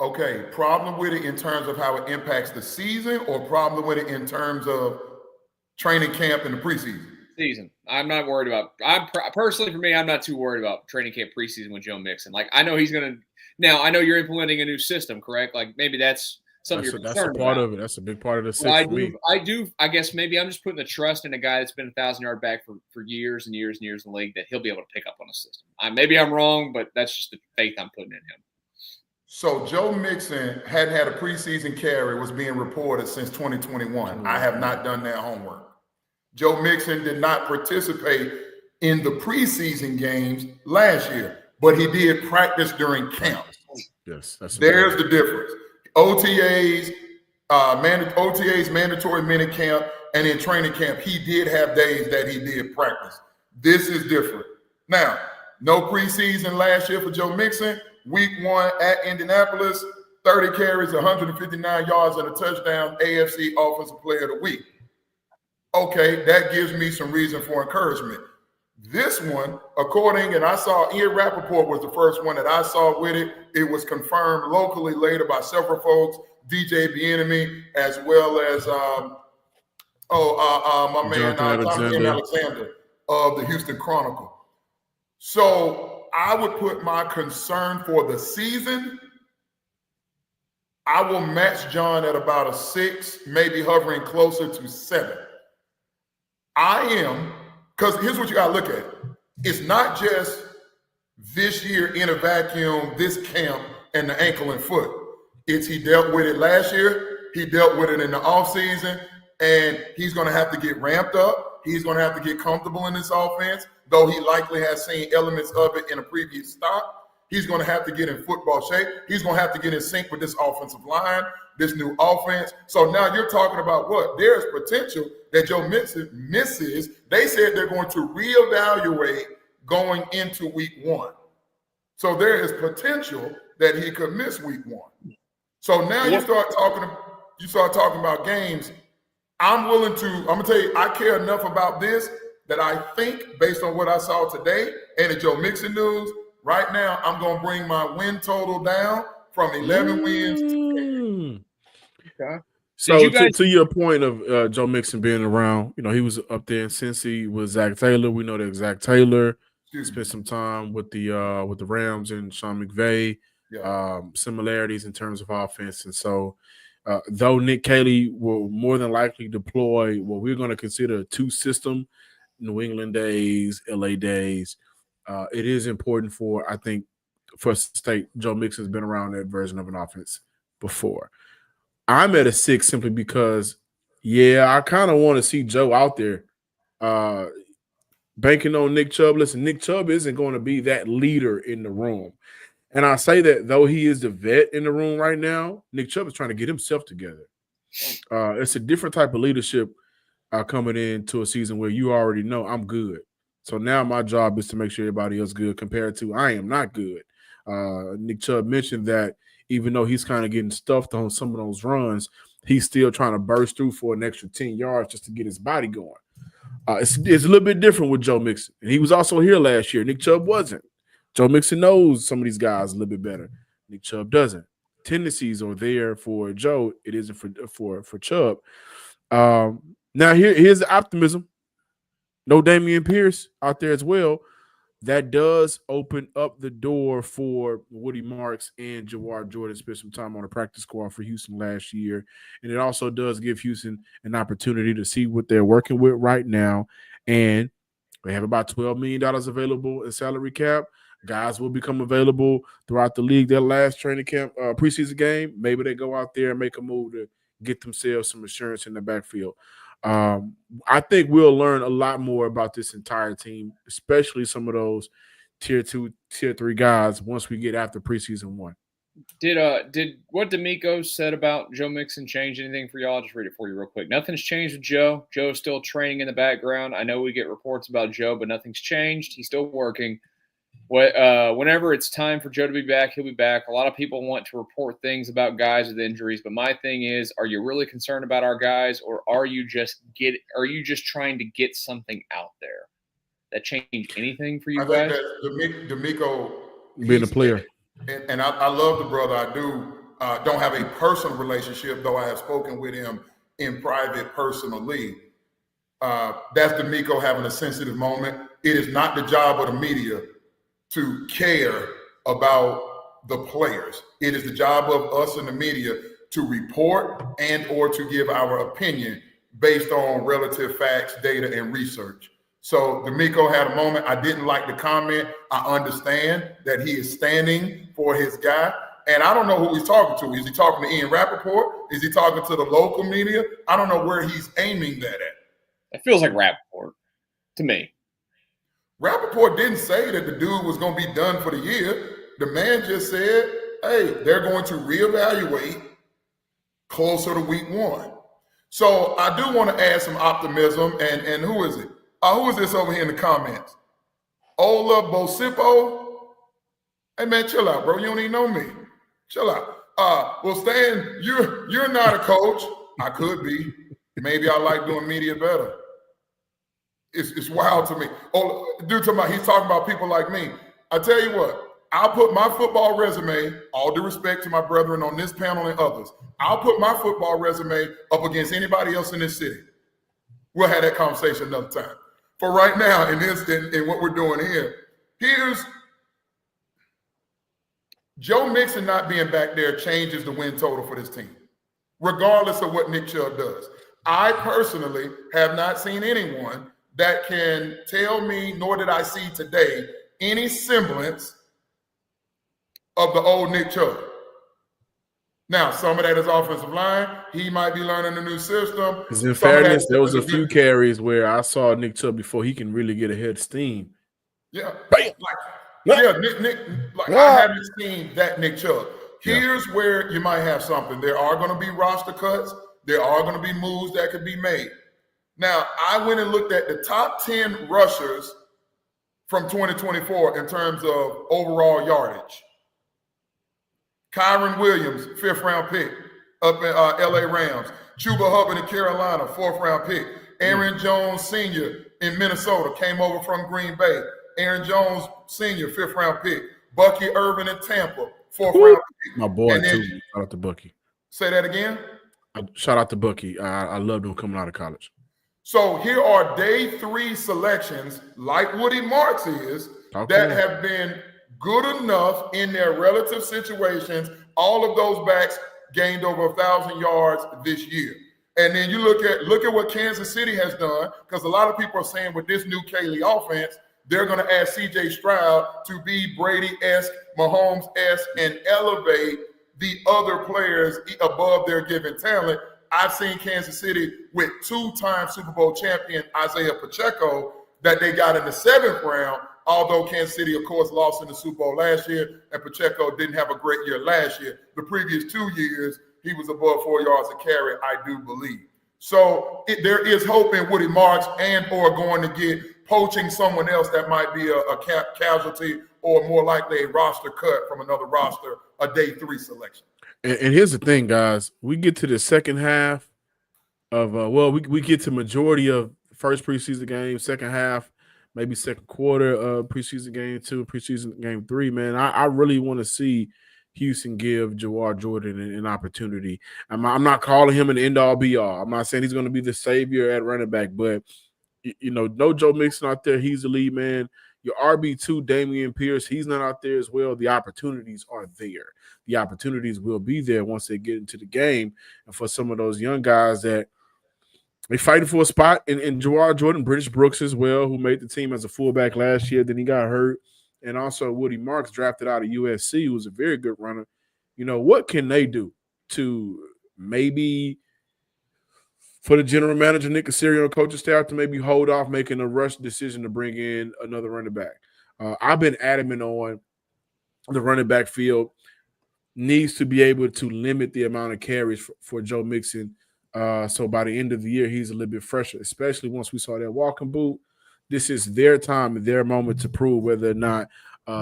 Okay, problem with it in terms of how it impacts the season, or problem with it in terms of training camp and the preseason? Season. I'm not worried about. Personally, for me, I'm not too worried about training camp preseason with Joe Mixon. Like, I know he's going to. Now, I know you're implementing a new system, correct? Like, maybe that's something you're concerned that's a part about. of it. That's a big part of the But six for me. I guess maybe I'm just putting the trust in a guy that's been a 1,000-yard back for years and years and years in the league that he'll be able to pick up on a system. Maybe I'm wrong, but that's just the faith I'm putting in him. So Joe Mixon hadn't had a preseason carry, was being reported since 2021. I have not done that homework. Joe Mixon did not participate in the preseason games last year, but he did practice during camp. Yes, there's the difference. OTAs, mandatory minute camp, and in training camp, he did have days that he did practice. This is different. Now, no preseason last year for Joe Mixon. Week 1 at Indianapolis, 30 carries, 159 yards, and a touchdown, AFC Offensive Player of the Week. Okay, that gives me some reason for encouragement. This one, and I saw Ian Rappaport was the first one that I saw with it. It was confirmed locally later by several folks, DJ Bieniemy, as well as my man Jonathan Alexander of the Houston Chronicle. So I would put my concern for the season. I will match John at about a 6, maybe hovering closer to 7. Because here's what you got to look at. It's not just this year in a vacuum, this camp, and the ankle and foot. He dealt with it last year. He dealt with it in the offseason, and he's going to have to get ramped up. He's going to have to get comfortable in this offense, though he likely has seen elements of it in a previous stop. He's going to have to get in football shape. He's going to have to get in sync with this offensive line, this new offense. So now you're talking about what? There's potential that Joe Mixon misses. They said they're going to reevaluate going into week 1. So there is potential that he could miss week 1. So now you start talking about games. I'm going to tell you, I care enough about this that I think, based on what I saw today and the Joe Mixon news, right now I'm going to bring my win total down from 11 wins to 10. Okay. So to your point of Joe Mixon being around, he was up there in Cincy with Zach Taylor. We know that Zach Taylor spent some time with the Rams and Sean McVay. Yeah. Similarities in terms of offense, and so though Nick Caley will more than likely deploy what we're going to consider a 2-system, New England days, LA days, it is important for us to state Joe Mixon's been around that version of an offense before. I'm at a 6 simply because, I kind of want to see Joe out there banking on Nick Chubb. Listen, Nick Chubb isn't going to be that leader in the room. And I say that though he is the vet in the room right now, Nick Chubb is trying to get himself together. It's a different type of leadership coming into a season where you already know I'm good. So now my job is to make sure everybody else is good compared to I am not good. Nick Chubb mentioned that even though he's kind of getting stuffed on some of those runs, he's still trying to burst through for an extra 10 yards just to get his body going. It's a little bit different with Joe Mixon. And he was also here last year. Nick Chubb wasn't. Joe Mixon knows some of these guys a little bit better. Nick Chubb doesn't. Tendencies are there for Joe. It isn't for Chubb. Now here's the optimism. No Dameon Pierce out there as well. That does open up the door for Woody Marks and Jawar Jordan to spend some time on the practice squad for Houston last year. And it also does give Houston an opportunity to see what they're working with right now. And they have about $12 million available in salary cap. Guys will become available throughout the league. Their last training camp preseason game, maybe they go out there and make a move to get themselves some assurance in the backfield. I think we'll learn a lot more about this entire team, especially some of those tier 2, tier 3 guys once we get after preseason 1. Did what D'Amico said about Joe Mixon change anything for y'all? I'll just read it for you real quick. Nothing's changed with Joe. Joe's still training in the background. I know we get reports about Joe, but nothing's changed. He's still working. Whenever it's time for Joe to be back, he'll be back. A lot of people want to report things about guys with injuries, but my thing is, are you really concerned about our guys, or are you just trying to get something out there that change anything for you guys? I think that D'Amico being a player, and I love the brother, I do. don't have a personal relationship, though I have spoken with him in private personally. That's D'Amico having a sensitive moment. It is not the job of the media to care about the players. It is the job of us in the media to report and or to give our opinion based on relative facts, data, and research. So D'Amico had a moment. I didn't like the comment. I understand that he is standing for his guy. And I don't know who he's talking to. Is he talking to Ian Rappaport? Is he talking to the local media? I don't know where he's aiming that at. It feels like Rappaport to me. Rappaport didn't say that the dude was going to be done for the year. The man just said, hey, they're going to reevaluate closer to week 1. So I do want to add some optimism. And who is it? Who is this over here in the comments? Ola Bosipo? Hey, man, chill out, bro. You don't even know me. Chill out. Well, Stan, you're not a coach. I could be. Maybe I like doing media better. It's wild to me. Oh, dude, he's talking about people like me. I tell you what, I'll put my football resume, all due respect to my brethren on this panel and others, I'll put my football resume up against anybody else in this city. We'll have that conversation another time. For right now, in what we're doing here, here's Joe Mixon not being back there changes the win total for this team, regardless of what Nick Chubb does. I personally have not seen anyone that can tell me, nor did I see today, any semblance of the old Nick Chubb. Now, some of that is offensive line. He might be learning a new system. Because in fairness, there was a few carries where I saw Nick Chubb before he can really get a head of steam. Yeah. Bam! Nick, I haven't seen that Nick Chubb. Here's where you might have something. There are going to be roster cuts. There are going to be moves that could be made. Now, I went and looked at the top 10 rushers from 2024 in terms of overall yardage. Kyron Williams, 5th-round pick up in LA Rams. Chuba Hubbard in Carolina, 4th-round pick. Aaron Jones Sr. in Minnesota came over from Green Bay. Aaron Jones Sr., 5th-round pick. Bucky Irvin in Tampa, 4th-round pick. My boy, too. Shout out to Bucky. Say that again? Shout out to Bucky. I loved him coming out of college. So here are day 3 selections, like Woody Marks is, that have been good enough in their relative situations. All of those backs gained over 1,000 yards this year. And then you look at what Kansas City has done, because a lot of people are saying with this new Kaylee offense, they're going to add C.J. Stroud to be Brady-esque, Mahomes-esque, and elevate the other players above their given talent. I've seen Kansas City with 2-time Super Bowl champion Isaiah Pacheco that they got in the 7th round, although Kansas City, of course, lost in the Super Bowl last year, and Pacheco didn't have a great year last year. The previous 2 years, he was above 4 yards a carry, I do believe. So there is hope in Woody Marks and or going to get poaching someone else that might be a casualty or more likely a roster cut from another roster, a day 3 selection. And here's the thing, guys. We get to the second half of we get to majority of first preseason game, second half, maybe second quarter of preseason game 2, preseason game 3. Man, I really want to see Houston give Jawar Jordan an opportunity. I'm not calling him an end-all be-all. I'm not saying he's going to be the savior at running back, but no Joe Mixon out there. He's the lead man. Your RB2, Damian Pierce, he's not out there as well. The opportunities are there. The opportunities will be there once they get into the game. And for some of those young guys that they fighting for a spot in Jawar Jordan, British Brooks as well, who made the team as a fullback last year, then he got hurt. And also Woody Marks, drafted out of USC, who was a very good runner. What can they do to maybe for the general manager, Nick Caserio, and coaching staff to maybe hold off making a rush decision to bring in another running back? I've been adamant on the running back field needs to be able to limit the amount of carries for Joe Mixon. So by the end of the year, he's a little bit fresher, especially once we saw that walking boot. This is their time and their moment to prove whether or not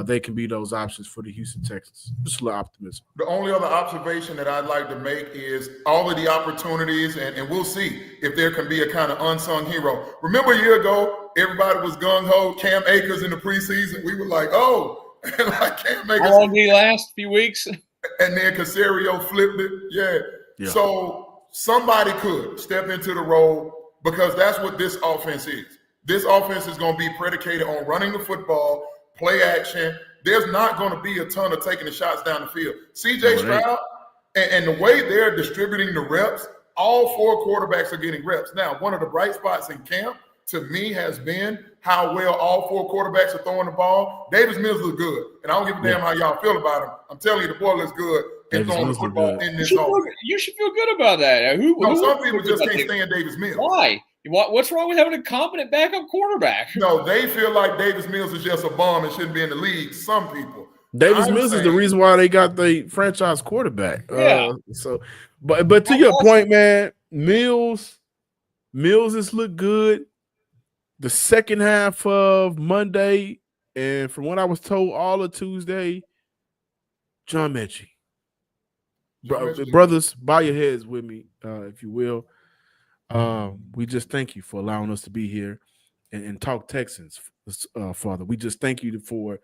they can be those options for the Houston Texans. Just a little optimism. The only other observation that I'd like to make is all of the opportunities, and we'll see if there can be a kind of unsung hero. Remember a year ago, everybody was gung-ho, Cam Akers in the preseason. We were like, oh, like Cam Akers. How long did he last? A few weeks? And then Caserio flipped it. Yeah. So somebody could step into the role because that's what this offense is. This offense is going to be predicated on running the football, play action. There's not going to be a ton of taking the shots down the field. CJ Stroud and the way they're distributing the reps, all 4 quarterbacks are getting reps. Now, one of the bright spots in camp to me has been how well all 4 quarterbacks are throwing the ball. Davis Mills looks good, and I don't give a damn how y'all feel about him. I'm telling you, the boy looks good and throwing the football in this offense. You should feel good about that. Some people just can't stand Davis Mills. Why? What's wrong with having a competent backup quarterback? No, they feel like Davis Mills is just a bum and shouldn't be in the league. Some people. Davis Mills is the reason why they got the franchise quarterback. Yeah. But to your point, man, Mills has looked good. The second half of Monday, and from what I was told, all of Tuesday, John Mechie. Brothers, bow your heads with me, if you will. We just thank you for allowing us to be here and talk Texans, Father. We just thank you for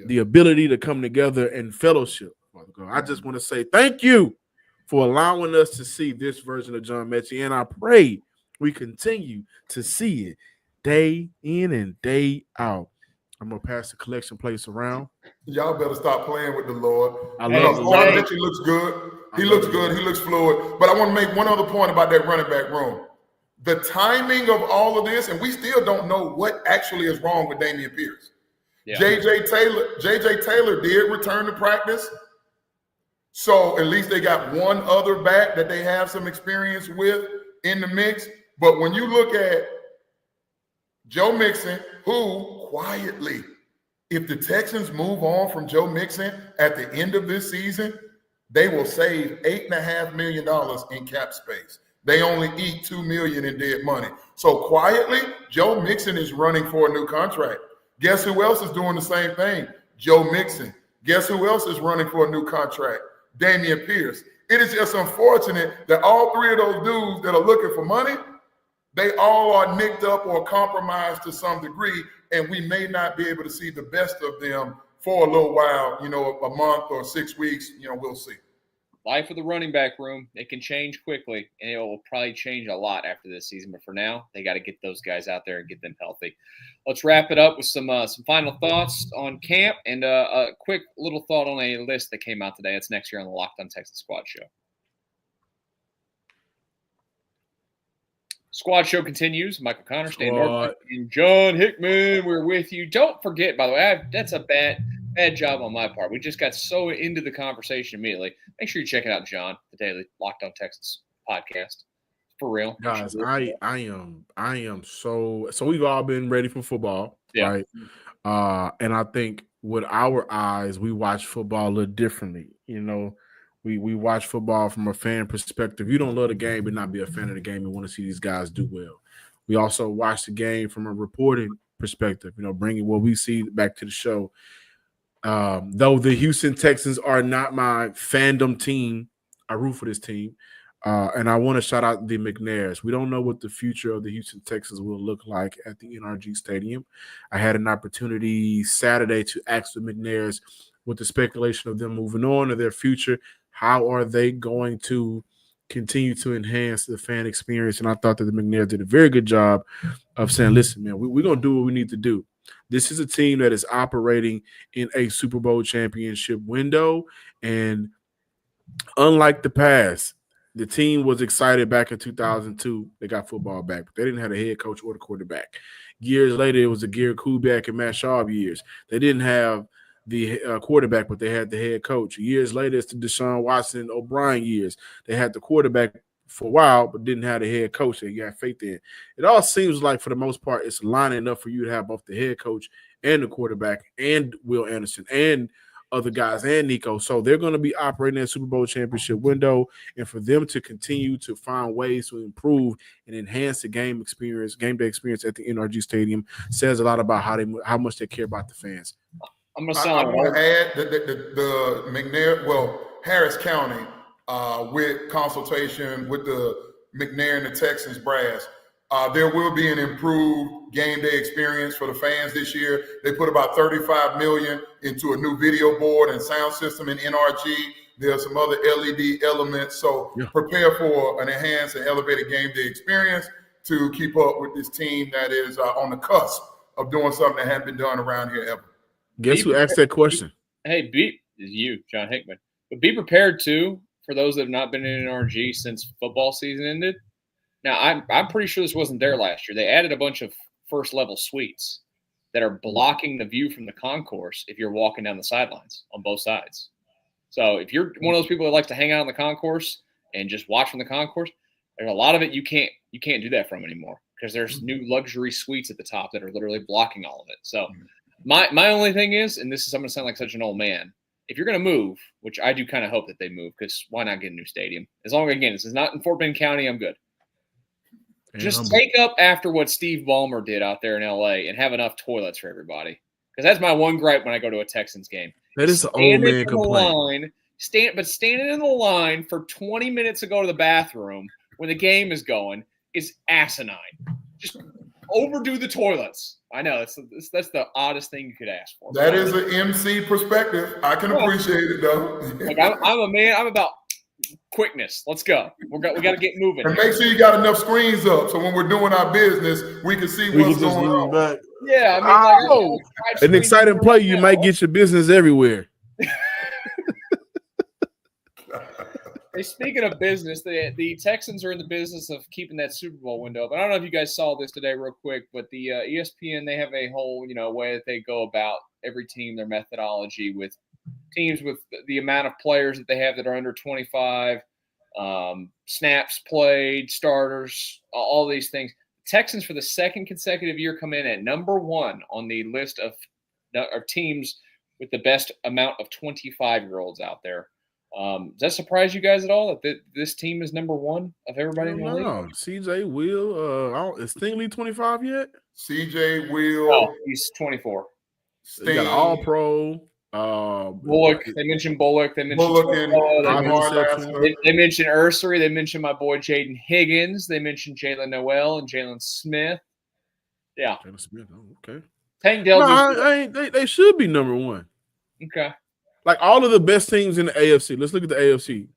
the ability to come together and fellowship, Father God. I just want to say thank you for allowing us to see this version of John Mechie, and I pray we continue to see it day in and day out. I'm going to pass the collection plates around. Y'all better stop playing with the Lord. I love John Mechie looks good. He looks good. He looks fluid. But I want to make one other point about that running back room. The timing of all of this, and we still don't know what actually is wrong with Dameon Pierce. Yeah. JJ Taylor did return to practice. So at least they got one other back that they have some experience with in the mix. But when you look at Joe Mixon, who quietly, if the Texans move on from Joe Mixon at the end of this season, they will save $8.5 million in cap space. They only eat $2 million in dead money. So quietly, Joe Mixon is running for a new contract. Guess who else is doing the same thing? Joe Mixon. Guess who else is running for a new contract? Dameon Pierce. It is just unfortunate that all 3 of those dudes that are looking for money, they all are nicked up or compromised to some degree, and we may not be able to see the best of them for a little while, a month or 6 weeks, we'll see. Life of the running back room, it can change quickly, and it will probably change a lot after this season. But for now, they got to get those guys out there and get them healthy. Let's wrap it up with some final thoughts on camp and a quick little thought on a list that came out today. It's next year on the Locked On Texans Squad Show. Squad Show continues. Michael Connor, Stan Norfleet, and John Hickman. We're with you. Don't forget, by the way, that's a bad job on my part. We just got so into the conversation immediately. Make sure you check it out, John, the daily Locked On Texans podcast. For real. Guys, I am so we've all been ready for football, right? And I think with our eyes, we watch football a little differently. We watch football from a fan perspective. You don't love the game but not be a fan of the game and want to see these guys do well. We also watch the game from a reporting perspective, bringing what we see back to the show. Though the Houston Texans are not my fandom team, I root for this team. And I want to shout out the McNairs. We don't know what the future of the Houston Texans will look like at the NRG Stadium. I had an opportunity Saturday to ask the McNairs with the speculation of them moving on to their future. How are they going to continue to enhance the fan experience? And I thought that the McNairs did a very good job of saying, listen, man, we're going to do what we need to do. This is a team that is operating in a Super Bowl championship window. And unlike the past, the team was excited back in 2002. They got football back, but they didn't have a head coach or the quarterback. Years later, it was the Garrett Kubiak and Matt Schaub years. They didn't have the quarterback, but they had the head coach. Years later, it's the Deshaun Watson O'Brien years. They had the quarterback for a while, but didn't have the head coach that you had faith in. It all seems like, for the most part, it's lining up for you to have both the head coach and the quarterback and Will Anderson and other guys and Nico. So they're going to be operating in a Super Bowl championship window, and for them to continue to find ways to improve and enhance the game day experience at the NRG Stadium says a lot about how much they care about the fans. I'm going to add the McNair, Harris County, with consultation with the McNair and the Texans brass, there will be an improved game day experience for the fans this year. They put about $35 million into a new video board and sound system in NRG. There's some other LED elements. So prepare for an enhanced and elevated game day experience to keep up with this team that is on the cusp of doing something that hasn't been done around here ever. Guess who asked that question? Hey, is you, John Hickman. But be prepared, too, for those that have not been in NRG since football season ended. Now, I'm pretty sure this wasn't there last year. They added a bunch of first-level suites that are blocking the view from the concourse if you're walking down the sidelines on both sides. So if you're one of those people that likes to hang out on the concourse and just watch from the concourse, there's a lot of it you can't do that from anymore because there's new luxury suites at the top that are literally blocking all of it. So my only thing is, and this is I'm going to sound like such an old man, if you're going to move, which I do kind of hope that they move because why not get a new stadium? As long as, again, this is not in Fort Bend County, I'm good. Just take up after what Steve Ballmer did out there in L.A. and have enough toilets for everybody. Because that's my one gripe when I go to a Texans game. That is an old man complaint. Standing in the line for 20 minutes to go to the bathroom when the game is going is asinine. Just overdo the toilets. I know that's the oddest thing you could ask for. That is an MC perspective. I can appreciate it though. Like I'm a man. I'm about quickness. Let's go. We got to get moving. And make sure you got enough screens up so when we're doing our business, we can see what's going on. Back. Yeah, I mean, an exciting play, you might get your business everywhere. Hey, speaking of business, the Texans are in the business of keeping that Super Bowl window up. I don't know if you guys saw this today real quick, but the ESPN, they have a whole way that they go about every team, their methodology with teams with the amount of players that they have that are under 25, snaps played, starters, all these things. Texans for the second consecutive year come in at number 1 on the list of teams with the best amount of 25-year-olds out there. Does that surprise you guys at all that this team is number 1 of everybody in the league? No, CJ Will. Is Stingley 25 yet? CJ Will. Oh, he's 24. They got All-Pro. Bullock. They mentioned Bullock. They mentioned Bullock and they mentioned Ursery. They mentioned my boy Jaden Higgins. They mentioned Jalen Noel and Jalen Smith. Yeah. Jalen Smith. Oh, okay. Tank Dell. They should be number 1. Okay. Like all of the best teams in the AFC. Let's look at the AFC.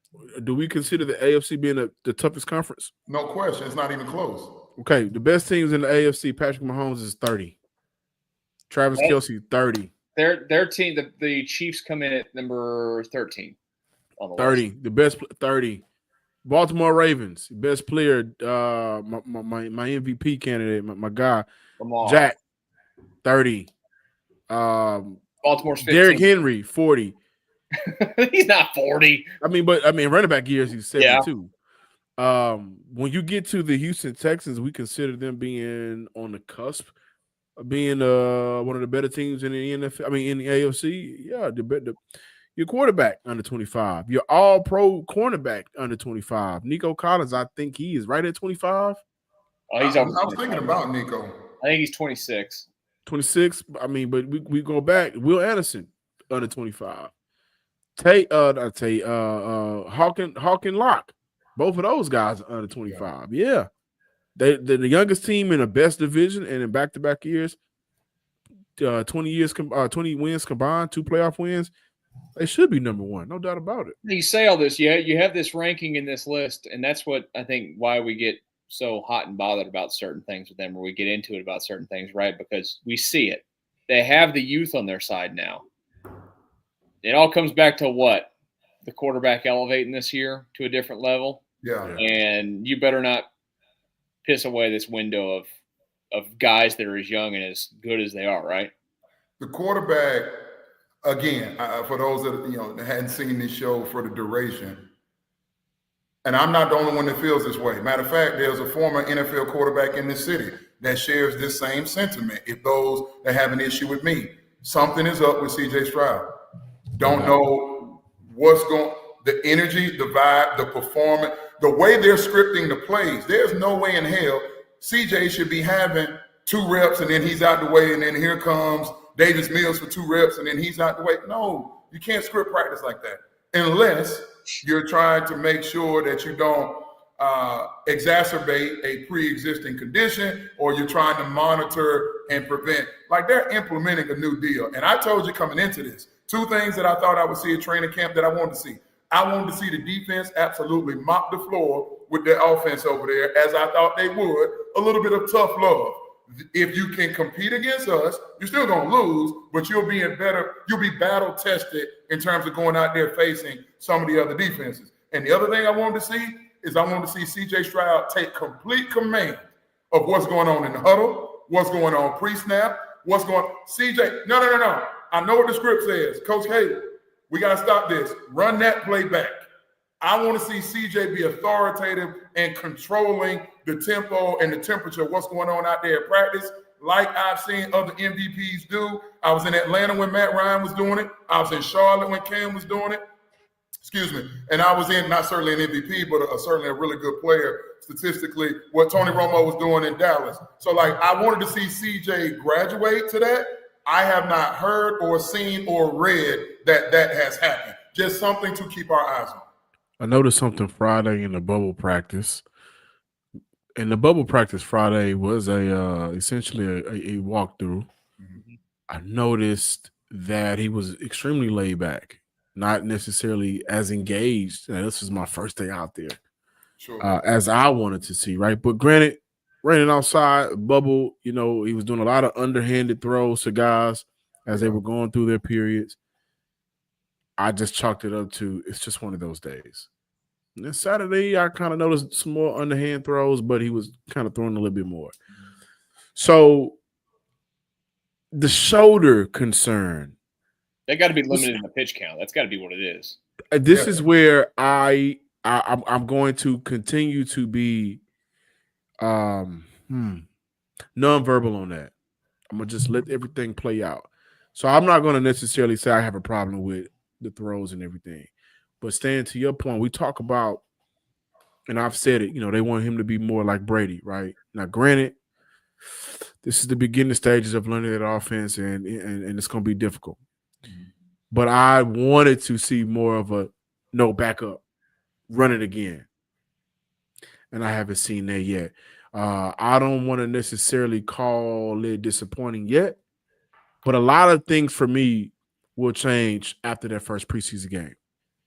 Do we consider the AFC being the toughest conference? No question. It's not even close. Okay. The best teams in the AFC, Patrick Mahomes is 30. Travis Kelce, 30. Their team, the Chiefs come in at number 13. On the 30. list. The best 30. Baltimore Ravens, best player, my MVP candidate, my guy, Lamar. Jack, 30. Baltimore's 15. Derrick Henry, 40. He's not 40. Running back years, he's 72. Yeah. When you get to the Houston Texans, we consider them being on the cusp of being one of the better teams in the NFL. In the AFC. Yeah, your quarterback under 25. Your all-pro cornerback under 25. Nico Collins, I think he is right at 25. Oh, I was thinking about Nico. I think he's 26. 26. But we go back. Will Anderson under 25. Hawk and Locke. Both of those guys are under 25. Yeah. They're the youngest team in the best division, and in back-to-back years, 20 wins combined, 2 playoff wins. They should be number 1, no doubt about it. You say all this, you have this ranking in this list, and that's what I think why we get so hot and bothered about certain things with them, or we get into it about certain things, right? Because we see it. They have the youth on their side now. It all comes back to what? The quarterback elevating this year to a different level. Yeah. And you better not piss away this window of guys that are as young and as good as they are, right? The quarterback, again, for those that hadn't seen this show for the duration, and I'm not the only one that feels this way. Matter of fact, there's a former NFL quarterback in this city that shares this same sentiment. If those that have an issue with me, something is up with CJ Stroud. Don't know what's going. The energy, the vibe, the performance, the way they're scripting the plays. There's no way in hell CJ should be having 2 reps and then he's out the way, and then here comes Davis Mills for 2 reps and then he's out the way. No, you can't script practice like that unless you're trying to make sure that you don't exacerbate a pre-existing condition, or you're trying to monitor and prevent. Like, they're implementing a new deal. And I told you coming into this, 2 things that I thought I would see at training camp that I wanted to see. I wanted to see the defense absolutely mop the floor with their offense over there, as I thought they would. A little bit of tough love. If you can compete against us, you're still going to lose, but you'll be battle tested in terms of going out there facing some of the other defenses. And the other thing I wanted to see is I wanted to see C.J. Stroud take complete command of what's going on in the huddle, what's going on pre-snap, what's going – C.J., no. I know what the script says. Coach Haley, we got to stop this. Run that play back. I want to see C.J. be authoritative and controlling the tempo and the temperature of what's going on out there at practice, like I've seen other MVPs do. I was in Atlanta when Matt Ryan was doing it. I was in Charlotte when Cam was doing it. Excuse me. And I was in, not certainly an MVP, but certainly a really good player statistically, what Tony Romo was doing in Dallas. So, like, I wanted to see C.J. graduate to that. I have not heard or seen or read that has happened. Just something to keep our eyes on. I noticed something Friday in the bubble practice. And the bubble practice Friday was essentially a walkthrough. Mm-hmm. I noticed that he was extremely laid back, not necessarily as engaged. Now, this was my first day out there, sure. As I wanted to see, right? But granted, running outside, bubble, he was doing a lot of underhanded throws to guys as they were going through their periods. I just chalked it up to it's just one of those days. And then Saturday, I kind of noticed some more underhand throws, but he was kind of throwing a little bit more. So the shoulder concern. They got to be limited in the pitch count. That's got to be what it is. This is where I'm going to continue to be nonverbal on that. I'm going to just let everything play out. So I'm not going to necessarily say I have a problem with the throws and everything. But Stan, to your point, we talk about, and I've said it, they want him to be more like Brady, right? Now, granted, this is the beginning stages of learning that offense, and it's going to be difficult. Mm-hmm. But I wanted to see more of a no backup, run it again. And I haven't seen that yet. I don't want to necessarily call it disappointing yet, but a lot of things for me will change after that first preseason game.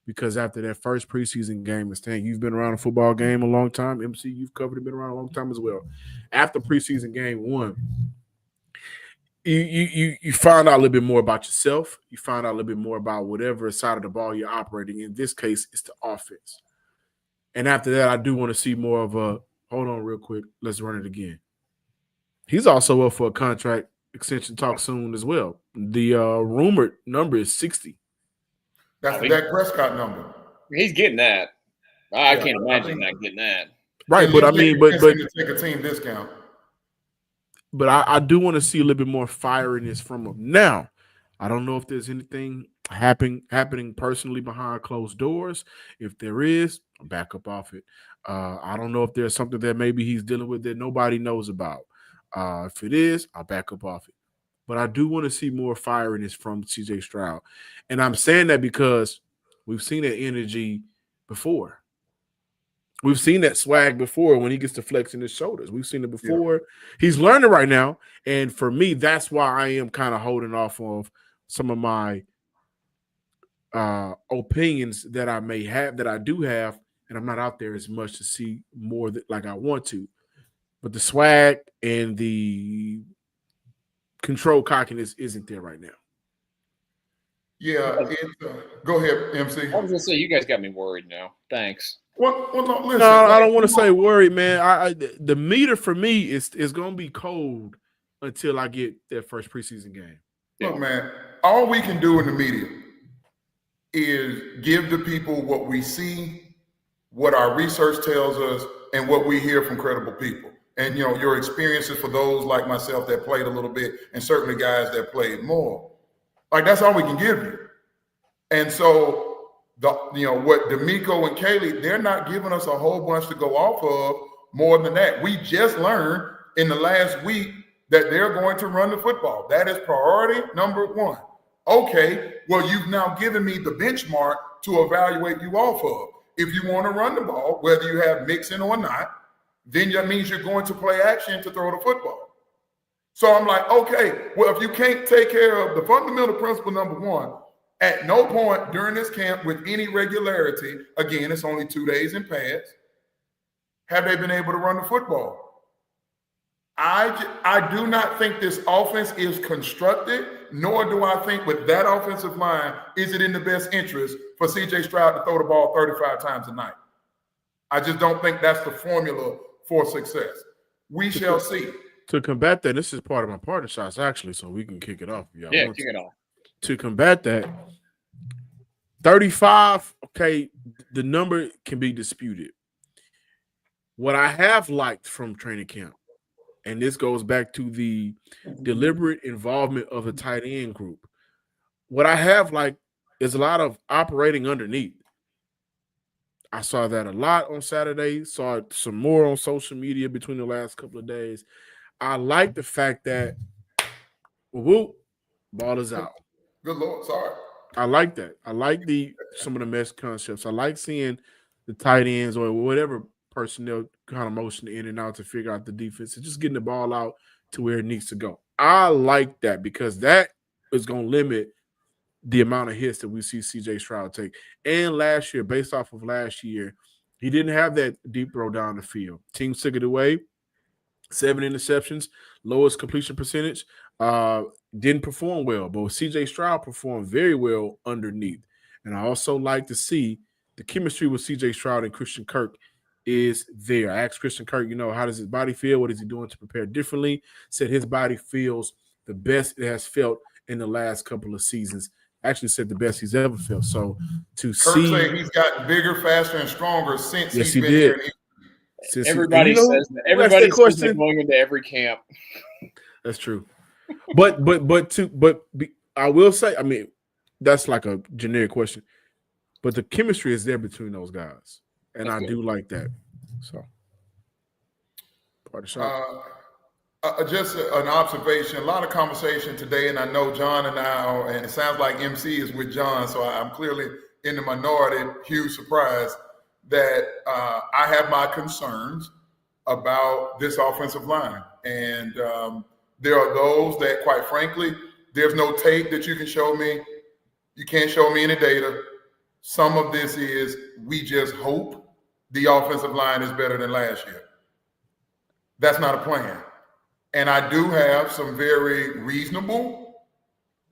Because after that first preseason game, Stan, you've been around a football game a long time. MC, you've covered it, been around a long time as well. After preseason game one, you find out a little bit more about yourself. You find out a little bit more about whatever side of the ball you're operating. In this case, it's the offense. And after that, I do want to see more of a, hold on real quick, let's run it again. He's also up for a contract extension talk soon as well. The rumored number is 60. That's the Dak Prescott number. He's getting that. I can't imagine not getting that. Right, but I mean, but take a team discount. But I do want to see a little bit more firiness from him. Now, I don't know if there's anything happening personally behind closed doors. If there is, I'll back up off it. I don't know if there's something that maybe he's dealing with that nobody knows about. If it is, I'll back up off it. But I do want to see more firiness from C.J. Stroud. And I'm saying that because we've seen that energy before. We've seen that swag before when he gets to flexing his shoulders. We've seen it before. Yeah. He's learning right now. And for me, that's why I am kind of holding off of some of my opinions that I may have, that I do have, and I'm not out there as much to see more like I want to. But the swag and the control cockiness isn't there right now. Yeah, go ahead, MC. I was gonna say, you guys got me worried now. Thanks. Well, no, listen. No, I don't want to say worried, man. The meter for me is gonna be cold until I get that first preseason game. Look, man, all we can do in the media is give the people what we see, what our research tells us, and what we hear from credible people. And, your experiences for those like myself that played a little bit, and certainly guys that played more. Like, that's all we can give you. And so, what D'Amico and Kaylee, they're not giving us a whole bunch to go off of more than that. We just learned in the last week that they're going to run the football. That is priority number one. Okay, well, you've now given me the benchmark to evaluate you off of. If you want to run the ball, whether you have Mixon or not, then that means you're going to play action to throw the football. So I'm like, okay, well, if you can't take care of the fundamental principle, number one, At no point during this camp with any regularity, again, it's only 2 days in pads, have they been able to run the football. I do not think this offense is constructed, nor do I think with that offensive line is it in the best interest for C.J. Stroud to throw the ball 35 times a night. I just don't think that's the formula for success. We shall see. To combat that, this is part of my partner shots, actually, so we can kick it off. Yeah, kick it off. To combat that, 35, okay, the number can be disputed. What I have liked from training camp, and this goes back to the deliberate involvement of the tight end group, what I have liked is a lot of operating underneath. I saw that a lot on Saturday, saw it some more on social media between the last couple of days. I like the fact that, whoop, ball is out. Good Lord, sorry. I like that. I like some of the mesh concepts. I like seeing the tight ends or whatever personnel kind of motion in and out to figure out the defense and just getting the ball out to where it needs to go. I like that because that is going to limit the amount of hits that we see C.J. Stroud take. And last year, based off of last year, he didn't have that deep throw down the field. Teams took it away. 7 interceptions, lowest completion percentage. Didn't perform well, but C.J. Stroud performed very well underneath. And I also like to see the chemistry with C.J. Stroud and Christian Kirk is there. I asked Christian Kirk, how does his body feel? What is he doing to prepare differently? Said his body feels the best it has felt in the last couple of seasons. Actually said the best he's ever felt. So to Kirk saying he's gotten bigger, faster, and stronger since he's been did. here. Everybody says that. Everybody says that going into every camp. That's true. But I will say, I mean, that's like a generic question. But the chemistry is there between those guys. And that's I do like that. So part of the shot. Just an observation, a lot of conversation today, and I know John and I and it sounds like MC is with John, so I'm clearly in the minority. Huge surprise that I have my concerns about this offensive line. And there are those that, quite frankly, there's no tape that you can show me. You can't show me any data. Some of this is we just hope the offensive line is better than last year. That's not a plan. And I do have some very reasonable,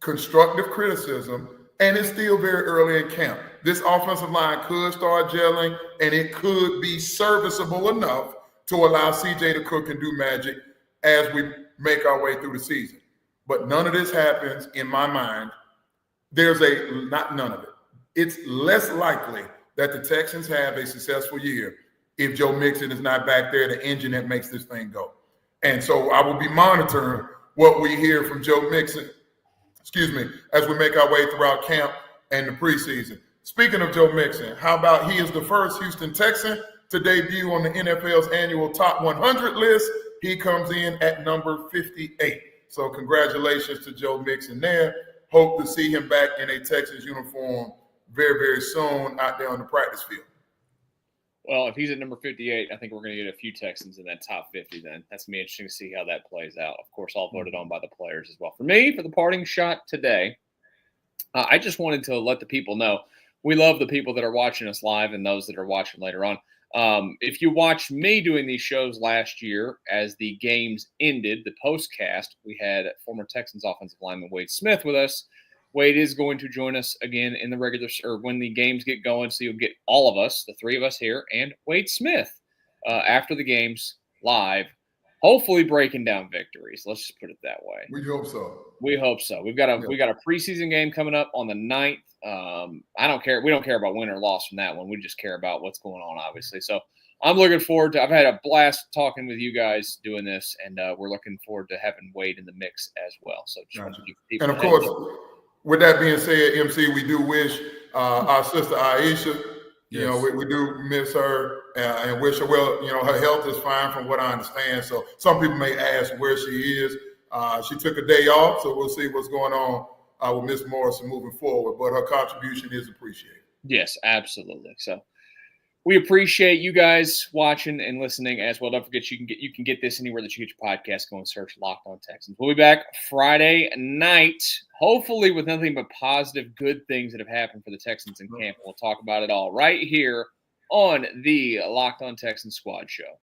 constructive criticism, and it's still very early in camp. This offensive line could start gelling, and it could be serviceable enough to allow CJ to cook and do magic as we make our way through the season. But none of this happens in my mind. Not none of it. It's less likely that the Texans have a successful year if Joe Mixon is not back there, the engine that makes this thing go. And so I will be monitoring what we hear from Joe Mixon, as we make our way throughout camp and the preseason. Speaking of Joe Mixon, how about he is the first Houston Texan to debut on the NFL's annual top 100 list. He comes in at number 58. So congratulations to Joe Mixon there. Hope to see him back in a Texans uniform very, very soon out there on the practice field. Well, if he's at number 58, I think we're going to get a few Texans in that top 50 then. That's going to be interesting to see how that plays out. Of course, all voted on by the players as well. For me, for the parting shot today, I just wanted to let the people know we love the people that are watching us live and those that are watching later on. If you watched me doing these shows last year as the games ended, the postcast, we had former Texans offensive lineman Wade Smith with us. Wade is going to join us again in the regular or when the games get going. So you'll get all of us, the three of us here, and Wade Smith after the games live, hopefully breaking down victories. Let's just put it that way. We hope so. We hope so. We got a preseason game coming up on the 9th. I don't care. We don't care about win or loss from that one. We just care about what's going on, obviously. So I'm looking forward to. I've had a blast talking with you guys doing this, and we're looking forward to having Wade in the mix as well. So just want to keep people. And of course, with that being said, MC, we do wish our sister Iisha. You know, we do miss her and wish her well. You know, her health is fine from what I understand. So some people may ask where she is. She took a day off, so we'll see what's going on with Miss Morrison moving forward. But her contribution is appreciated. Yes, absolutely. So We appreciate you guys watching and listening as well. Don't forget you can get this anywhere that you get your podcast. Go and search Locked On Texans. We'll be back Friday night, hopefully with nothing but positive, good things that have happened for the Texans in camp. We'll talk about it all right here on the Locked On Texans Squad Show.